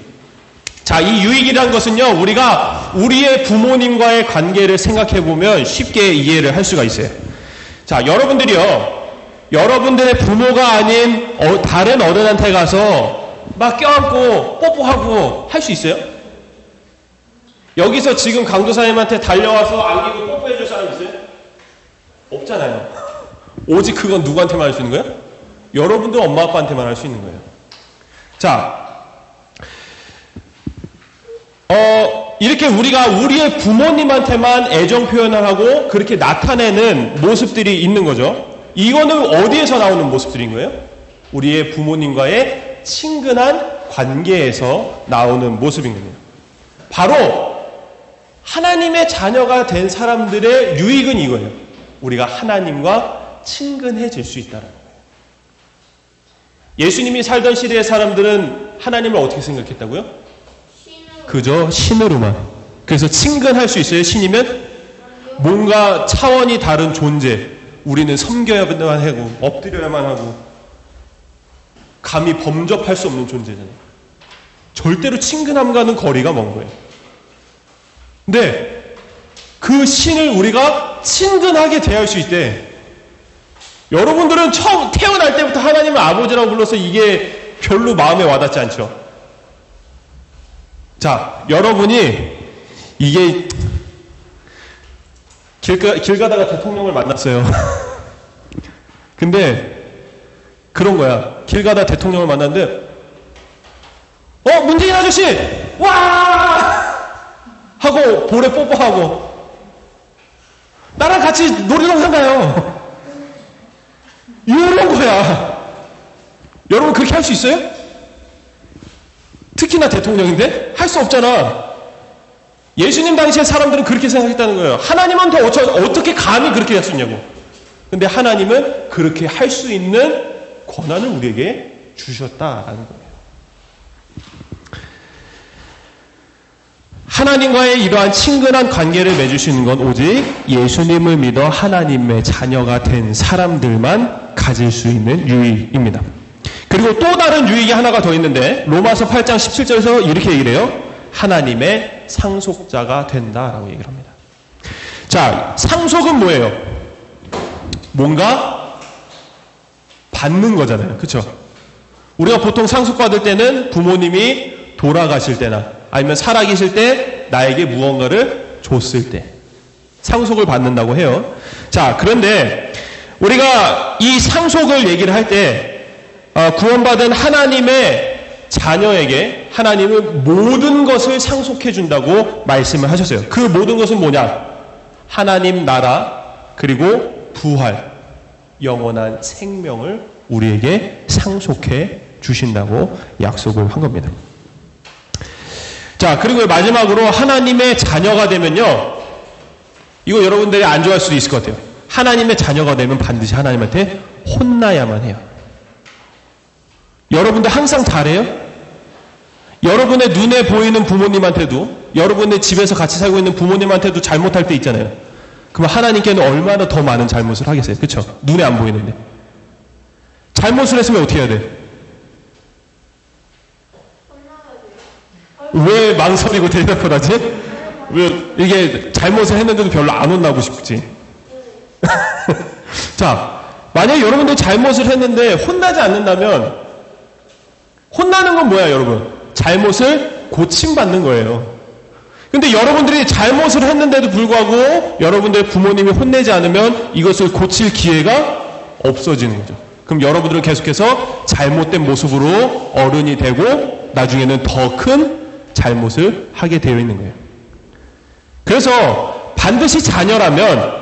자, 이 유익이란 것은요, 우리가 우리의 부모님과의 관계를 생각해 보면 쉽게 이해를 할 수가 있어요. 자, 여러분들이요, 여러분들의 부모가 아닌 다른 어른한테 가서 막 껴안고 뽀뽀하고 할 수 있어요? 여기서 지금 강도사님한테 달려와서 안기고 뽀뽀해줄 사람 있어요? 없잖아요. 오직 그건 누구한테만 할 수 있는 거예요? 여러분들 엄마 아빠한테만 할 수 있는 거예요. 자, 이렇게 우리가 우리의 부모님한테만 애정 표현을 하고 그렇게 나타내는 모습들이 있는 거죠. 이거는 어디에서 나오는 모습들인 거예요? 우리의 부모님과의 친근한 관계에서 나오는 모습인 겁니다. 바로 하나님의 자녀가 된 사람들의 유익은 이거예요. 우리가 하나님과 친근해질 수 있다는 거예요. 예수님이 살던 시대의 사람들은 하나님을 어떻게 생각했다고요? 그저 신으로만. 그래서 친근할 수 있어요. 신이면 뭔가 차원이 다른 존재. 우리는 섬겨야만 하고 엎드려야만 하고 감히 범접할 수 없는 존재잖아요. 절대로 친근함과는 거리가 먼 거예요. 근데 그 신을 우리가 친근하게 대할 수 있대. 여러분들은 처음 태어날 때부터 하나님을 아버지라고 불러서 이게 별로 마음에 와닿지 않죠? 자, 여러분이 이게 길 가다가 대통령을 만났어요. 근데 그런 거야. 길 가다 대통령을 만났는데 문재인 아저씨! 와! 하고 볼에 뽀뽀하고 나랑 같이 놀이동산 가요. 이런 거야. 여러분 그렇게 할 수 있어요? 특히나 대통령인데? 할 수 없잖아. 예수님 당시에 사람들은 그렇게 생각했다는 거예요. 하나님은 어떻게 감히 그렇게 할 수 있냐고. 근데 하나님은 그렇게 할 수 있는 권한을 우리에게 주셨다라는 거예요. 하나님과의 이러한 친근한 관계를 맺을 수 있는 건 오직 예수님을 믿어 하나님의 자녀가 된 사람들만 가질 수 있는 유익입니다. 그리고 또 다른 유익이 하나가 더 있는데 로마서 8장 17절에서 이렇게 얘기를 해요. 하나님의 상속자가 된다라고 얘기를 합니다. 자, 상속은 뭐예요? 뭔가 받는 거잖아요. 그렇죠? 우리가 보통 상속받을 때는 부모님이 돌아가실 때나 아니면 살아계실 때 나에게 무언가를 줬을 때 상속을 받는다고 해요. 자, 그런데 우리가 이 상속을 얘기를 할 때 구원받은 하나님의 자녀에게 하나님은 모든 것을 상속해 준다고 말씀을 하셨어요. 그 모든 것은 뭐냐? 하나님 나라 그리고 부활, 영원한 생명을 우리에게 상속해 주신다고 약속을 한 겁니다. 자, 그리고 마지막으로 하나님의 자녀가 되면요, 이거 여러분들이 안 좋아할 수도 있을 것 같아요. 하나님의 자녀가 되면 반드시 하나님한테 혼나야만 해요. 여러분들 항상 잘해요? 여러분의 눈에 보이는 부모님한테도, 여러분의 집에서 같이 살고 있는 부모님한테도 잘못할 때 있잖아요. 그럼 하나님께는 얼마나 더 많은 잘못을 하겠어요? 그렇죠? 눈에 안 보이는데. 잘못을 했으면 어떻게 해야 돼? 왜 망설이고 대답을 하지? 왜 이게 잘못을 했는데도 별로 안 혼나고 싶지? 자, 만약에 여러분들 잘못을 했는데 혼나지 않는다면 혼나는 건 뭐야, 여러분? 잘못을 고침받는 거예요. 근데 여러분들이 잘못을 했는데도 불구하고 여러분들의 부모님이 혼내지 않으면 이것을 고칠 기회가 없어지는 거죠. 그럼 여러분들은 계속해서 잘못된 모습으로 어른이 되고 나중에는 더 큰 잘못을 하게 되어 있는 거예요. 그래서 반드시 자녀라면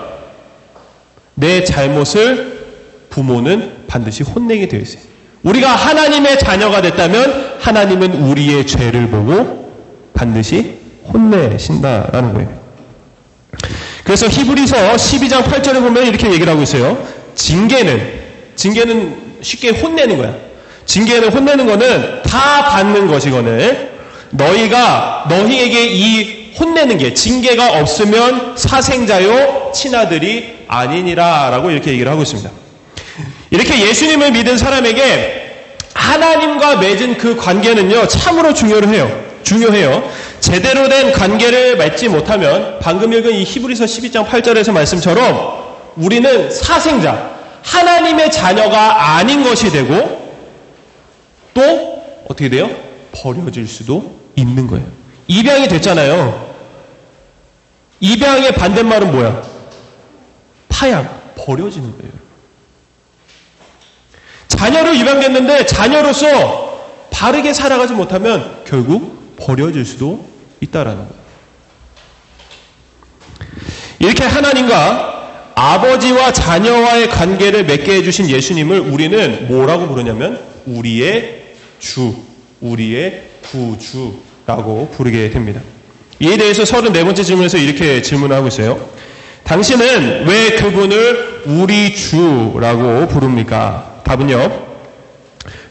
내 잘못을 부모는 반드시 혼내게 되어 있어요. 우리가 하나님의 자녀가 됐다면 하나님은 우리의 죄를 보고 반드시 혼내신다라는 거예요. 그래서 히브리서 12장 8절에 보면 이렇게 얘기를 하고 있어요. 징계는 쉽게 혼내는 거야. 징계는 혼내는 거는 다 받는 것이거늘 너희에게 이 혼내는 게 징계가 없으면 사생자요 친아들이 아니니라 라고 이렇게 얘기를 하고 있습니다. 이렇게 예수님을 믿은 사람에게 하나님과 맺은 그 관계는요 참으로 중요해요. 제대로 된 관계를 맺지 못하면 방금 읽은 이 히브리서 12장 8절에서 말씀처럼 우리는 사생자, 하나님의 자녀가 아닌 것이 되고 또 어떻게 돼요? 버려질 수도 있는 거예요. 입양이 됐잖아요. 입양의 반대말은 뭐야? 파양, 버려지는 거예요. 자녀로 입양됐는데 자녀로서 바르게 살아가지 못하면 결국 버려질 수도 있다라는 거예요. 이렇게 하나님과 아버지와 자녀와의 관계를 맺게 해주신 예수님을 우리는 뭐라고 부르냐면 우리의 주, 우리의 구주라고 부르게 됩니다. 이에 대해서 34번째 질문에서 이렇게 질문하고 있어요. 당신은 왜 그분을 우리 주라고 부릅니까? 답은요.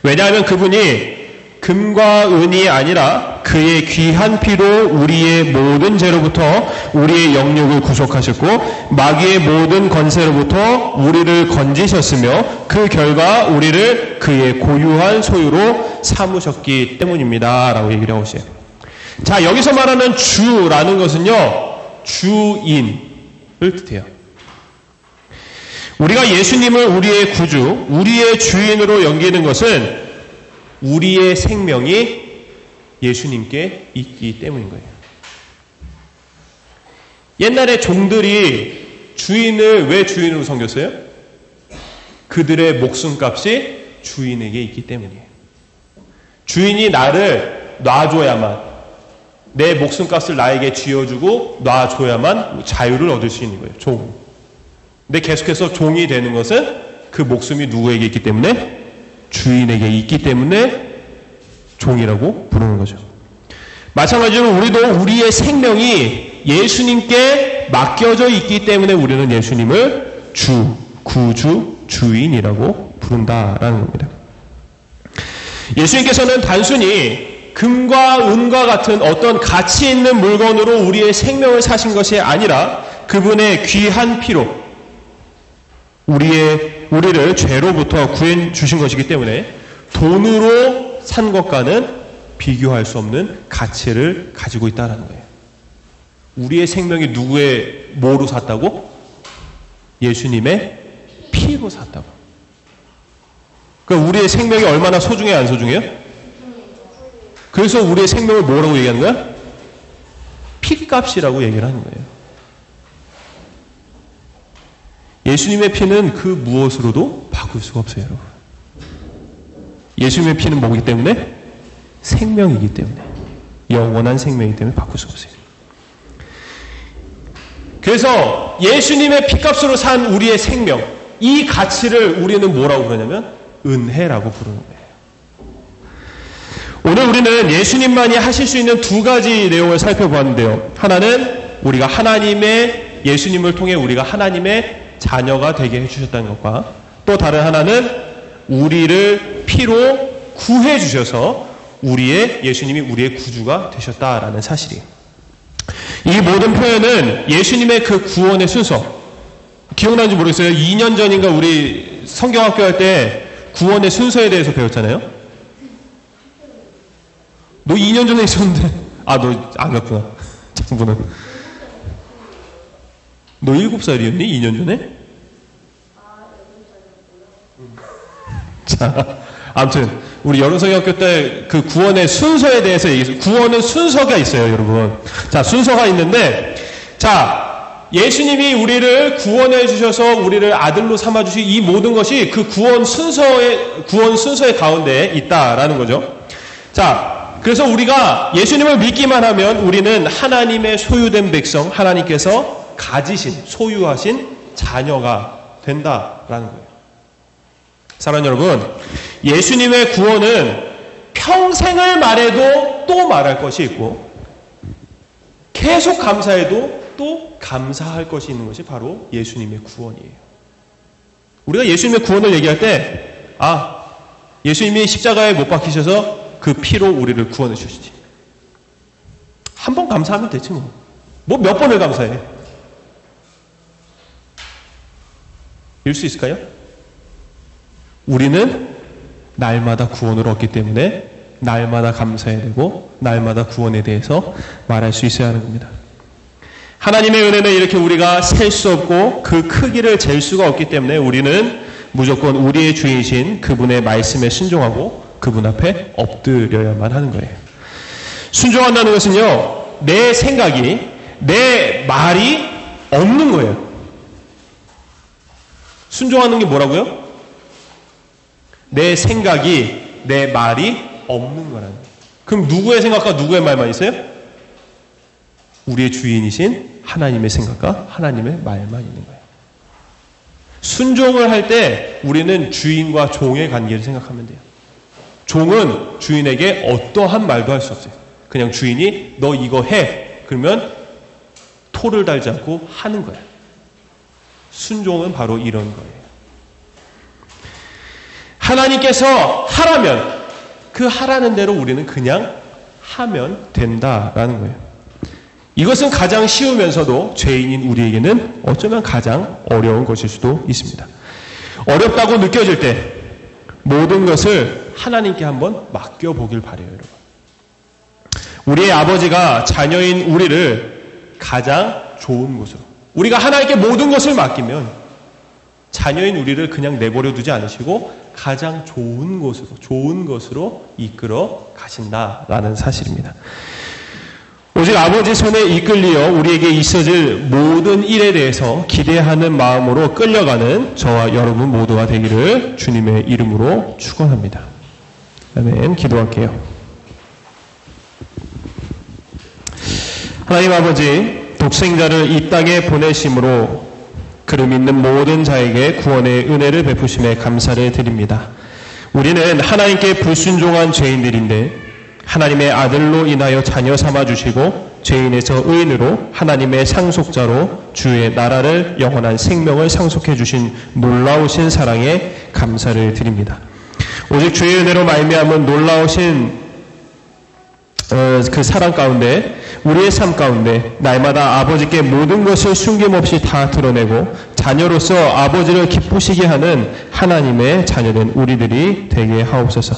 왜냐하면 그분이 금과 은이 아니라 그의 귀한 피로 우리의 모든 죄로부터 우리의 영육을 구속하셨고 마귀의 모든 권세로부터 우리를 건지셨으며 그 결과 우리를 그의 고유한 소유로 삼으셨기 때문입니다. 라고 얘기를 하고 있어요. 자, 여기서 말하는 주라는 것은요. 주인을 뜻해요. 우리가 예수님을 우리의 구주, 우리의 주인으로 여기는 것은 우리의 생명이 예수님께 있기 때문인 거예요. 옛날에 종들이 주인을 왜 주인으로 섬겼어요? 그들의 목숨값이 주인에게 있기 때문이에요. 주인이 나를 놔줘야만, 내 목숨값을 나에게 쥐어주고 놔줘야만 자유를 얻을 수 있는 거예요. 종. 근데 계속해서 종이 되는 것은 그 목숨이 누구에게 있기 때문에? 주인에게 있기 때문에 종이라고 부르는 거죠. 마찬가지로 우리도 우리의 생명이 예수님께 맡겨져 있기 때문에 우리는 예수님을 주, 구주, 주인이라고 부른다라는 겁니다. 예수님께서는 단순히 금과 은과 같은 어떤 가치 있는 물건으로 우리의 생명을 사신 것이 아니라 그분의 귀한 피로 우리를 죄로부터 구해 주신 것이기 때문에 돈으로 산 것과는 비교할 수 없는 가치를 가지고 있다는 거예요. 우리의 생명이 누구의 뭐로 샀다고? 예수님의 피로 샀다고. 그러니까 우리의 생명이 얼마나 소중해요, 안 소중해요? 그래서 우리의 생명을 뭐라고 얘기하는 거야? 피값이라고 얘기를 하는 거예요. 예수님의 피는 그 무엇으로도 바꿀 수가 없어요, 여러분. 예수님의 피는 뭐기 때문에? 생명이기 때문에. 영원한 생명이기 때문에 바꿀 수가 없어요. 그래서 예수님의 피값으로 산 우리의 생명, 이 가치를 우리는 뭐라고 부르냐면 은혜라고 부르는 거예요. 오늘 우리는 예수님만이 하실 수 있는 두 가지 내용을 살펴보았는데요. 하나는 우리가 하나님의 예수님을 통해 우리가 하나님의 자녀가 되게 해주셨다는 것과 또 다른 하나는 우리를 피로 구해 주셔서 예수님이 우리의 구주가 되셨다라는 사실이에요. 이 모든 표현은 예수님의 그 구원의 순서, 기억나는지 모르겠어요. 2년 전인가 우리 성경학교 할 때 구원의 순서에 대해서 배웠잖아요. 너 2년 전에 있었는데, 너 안 갔구나. 장부는. 너 7살이었니? 2년 전에? 자, 아무튼 우리 여름성경학교 때 그 구원의 순서에 대해서 얘기했어요. 구원은 순서가 있어요, 여러분. 자, 순서가 있는데, 자, 예수님이 우리를 구원해 주셔서 우리를 아들로 삼아 주신 이 모든 것이 그 구원 순서의 가운데 있다라는 거죠. 자, 그래서 우리가 예수님을 믿기만 하면 우리는 하나님의 소유된 백성, 하나님께서 가지신, 소유하신 자녀가 된다라는 거예요. 사랑하는 여러분, 예수님의 구원은 평생을 말해도 또 말할 것이 있고 계속 감사해도 또 감사할 것이 있는 것이 바로 예수님의 구원이에요. 우리가 예수님의 구원을 얘기할 때 예수님이 십자가에 못 박히셔서 그 피로 우리를 구원해 주시지. 한 번 감사하면 되지 뭐. 뭐 몇 번을 감사해? 이럴 수 있을까요? 우리는 날마다 구원을 얻기 때문에 날마다 감사해야 되고 날마다 구원에 대해서 말할 수 있어야 하는 겁니다. 하나님의 은혜는 이렇게 우리가 셀 수 없고 그 크기를 잴 수가 없기 때문에 우리는 무조건 우리의 주인이신 그분의 말씀에 순종하고 그분 앞에 엎드려야만 하는 거예요. 순종한다는 것은요, 내 생각이, 내 말이 없는 거예요. 순종하는 게 뭐라고요? 내 생각이, 내 말이 없는 거라는 거예요. 그럼 누구의 생각과 누구의 말만 있어요? 우리의 주인이신 하나님의 생각과 하나님의 말만 있는 거예요. 순종을 할 때 우리는 주인과 종의 관계를 생각하면 돼요. 종은 주인에게 어떠한 말도 할 수 없어요. 그냥 주인이 너 이거 해. 그러면 토를 달지 않고 하는 거예요. 순종은 바로 이런 거예요. 하나님께서 하라면 그 하라는 대로 우리는 그냥 하면 된다라는 거예요. 이것은 가장 쉬우면서도 죄인인 우리에게는 어쩌면 가장 어려운 것일 수도 있습니다. 어렵다고 느껴질 때 모든 것을 하나님께 한번 맡겨보길 바라요, 여러분. 우리의 아버지가 자녀인 우리를 가장 좋은 곳으로, 우리가 하나님께 모든 것을 맡기면 자녀인 우리를 그냥 내버려 두지 않으시고 가장 좋은 곳으로, 좋은 것으로 이끌어 가신다라는 사실입니다. 오직 아버지 손에 이끌리어 우리에게 있어질 모든 일에 대해서 기대하는 마음으로 끌려가는 저와 여러분 모두가 되기를 주님의 이름으로 축원합니다. 아멘. 기도할게요. 하나님 아버지, 독생자를 이 땅에 보내심으로 그를 믿는 모든 자에게 구원의 은혜를 베푸심에 감사를 드립니다. 우리는 하나님께 불순종한 죄인들인데 하나님의 아들로 인하여 자녀 삼아주시고 죄인에서 의인으로 하나님의 상속자로 주의 나라를 영원한 생명을 상속해 주신 놀라우신 사랑에 감사를 드립니다. 오직 주의 은혜로 말미암은 놀라우신 그 사랑 가운데 우리의 삶 가운데 날마다 아버지께 모든 것을 숨김없이 다 드러내고 자녀로서 아버지를 기쁘시게 하는 하나님의 자녀된 우리들이 되게 하옵소서.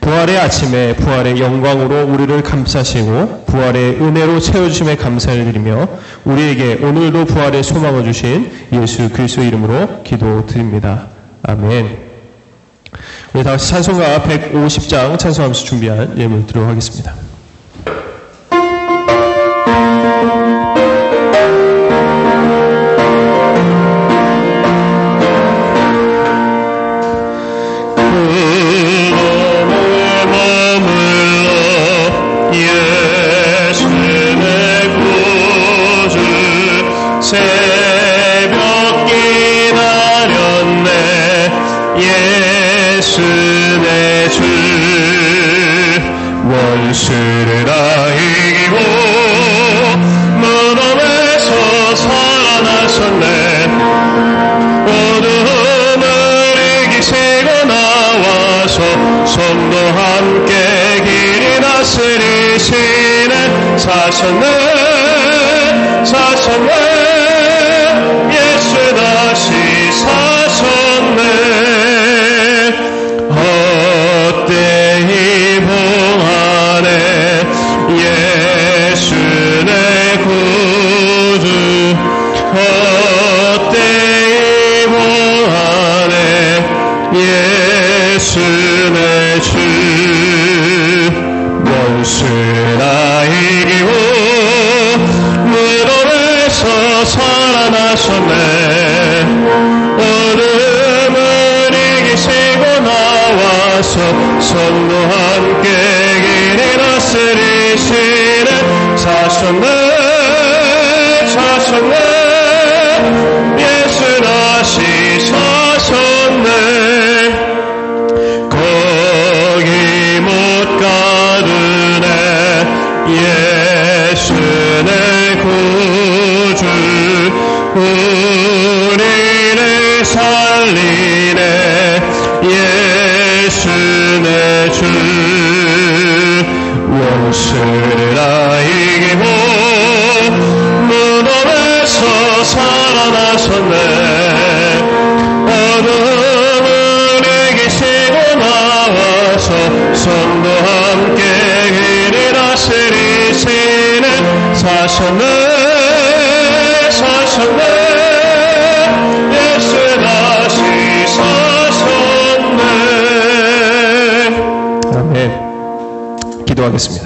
부활의 아침에 부활의 영광으로 우리를 감싸시고 부활의 은혜로 채워주심에 감사를 드리며 우리에게 오늘도 부활의 소망을 주신 예수 그리스도의 이름으로 기도드립니다. 아멘. 우리 다시 찬송가 150장 찬송하면서 준비한 예물 드리도록 하겠습니다. 원수를 다 이기고 무덤에서 살아나셨네. 어둠을 이기시고 나와서 손도 함께 길이 다스리시네. 사셨네 사셨네 예수 다시 사셨네. 헛되이 봉하네 예수 내 구주. 헛되이 봉하네 예수 내 주. 원수나 이기고 무덤에서 살아나셨네. 어둠을 이기시고 나와서 손도 함께 길이 다스리시네. 사셨네 사셨네 예수 다시 사셨네. 거기 못 가두네 예수 내 구주. 우리를 살리네 예수 내 주. 원수를 다 이기고 무덤에서 살아나셨네. 어둠을 이기시고 나와서 손도 함께 길을 다스리시는 사셨네. 예수 다시 사셨네. 아멘. 기도하겠습니다.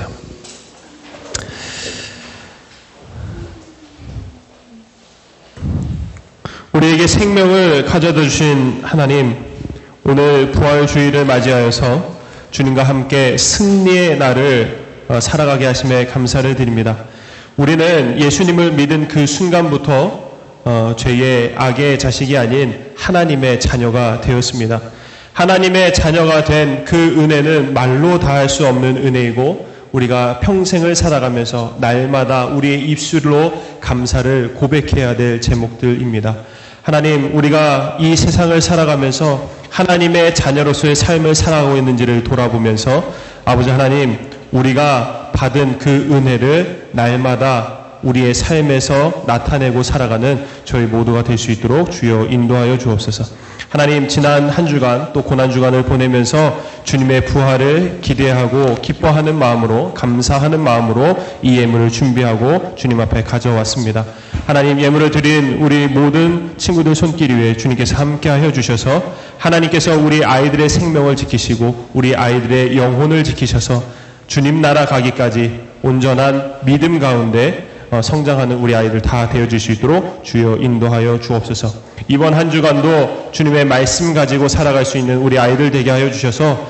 우리에게 생명을 가져다 주신 하나님, 오늘 부활주의를 맞이하여서 주님과 함께 승리의 날을 살아가게 하심에 감사를 드립니다. 우리는 예수님을 믿은 그 순간부터 죄의 악의 자식이 아닌 하나님의 자녀가 되었습니다. 하나님의 자녀가 된 그 은혜는 말로 다할 수 없는 은혜이고 우리가 평생을 살아가면서 날마다 우리의 입술로 감사를 고백해야 될 제목들입니다. 하나님, 우리가 이 세상을 살아가면서 하나님의 자녀로서의 삶을 살아가고 있는지를 돌아보면서 아버지 하나님, 우리가 받은 그 은혜를 날마다 우리의 삶에서 나타내고 살아가는 저희 모두가 될 수 있도록 주여 인도하여 주옵소서. 하나님, 지난 한 주간 또 고난주간을 보내면서 주님의 부활을 기대하고 기뻐하는 마음으로, 감사하는 마음으로 이 예물을 준비하고 주님 앞에 가져왔습니다. 하나님, 예물을 드린 우리 모든 친구들 손길 위에 주님께서 함께하여 주셔서 하나님께서 우리 아이들의 생명을 지키시고 우리 아이들의 영혼을 지키셔서 주님 나라 가기까지 온전한 믿음 가운데 성장하는 우리 아이들 다 되어줄 수 있도록 주여 인도하여 주옵소서. 이번 한 주간도 주님의 말씀 가지고 살아갈 수 있는 우리 아이들 되게 하여 주셔서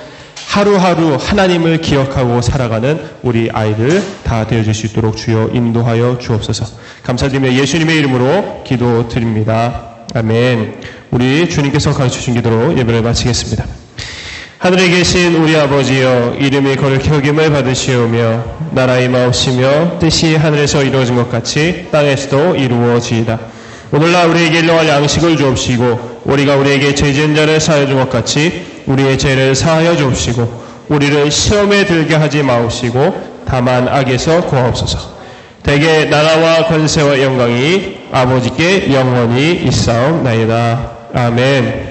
하루하루 하나님을 기억하고 살아가는 우리 아이들 다 되어줄 수 있도록 주여 인도하여 주옵소서. 감사드리며 예수님의 이름으로 기도드립니다. 아멘. 우리 주님께서 가르쳐주신 기도로 예배를 마치겠습니다. 하늘에 계신 우리 아버지여, 이름이 거룩히 여김을 받으시오며 나라의 마옵시며 뜻이 하늘에서 이루어진 것 같이 땅에서도 이루어지이다. 오늘날 우리에게 일용할 양식을 주옵시고 우리가 우리에게 죄 지은 자를 사하여 준 것 같이 우리의 죄를 사하여 주옵시고 우리를 시험에 들게 하지 마옵시고 다만 악에서 구하옵소서. 대개 나라와 권세와 영광이 아버지께 영원히 있사옵나이다. 아멘.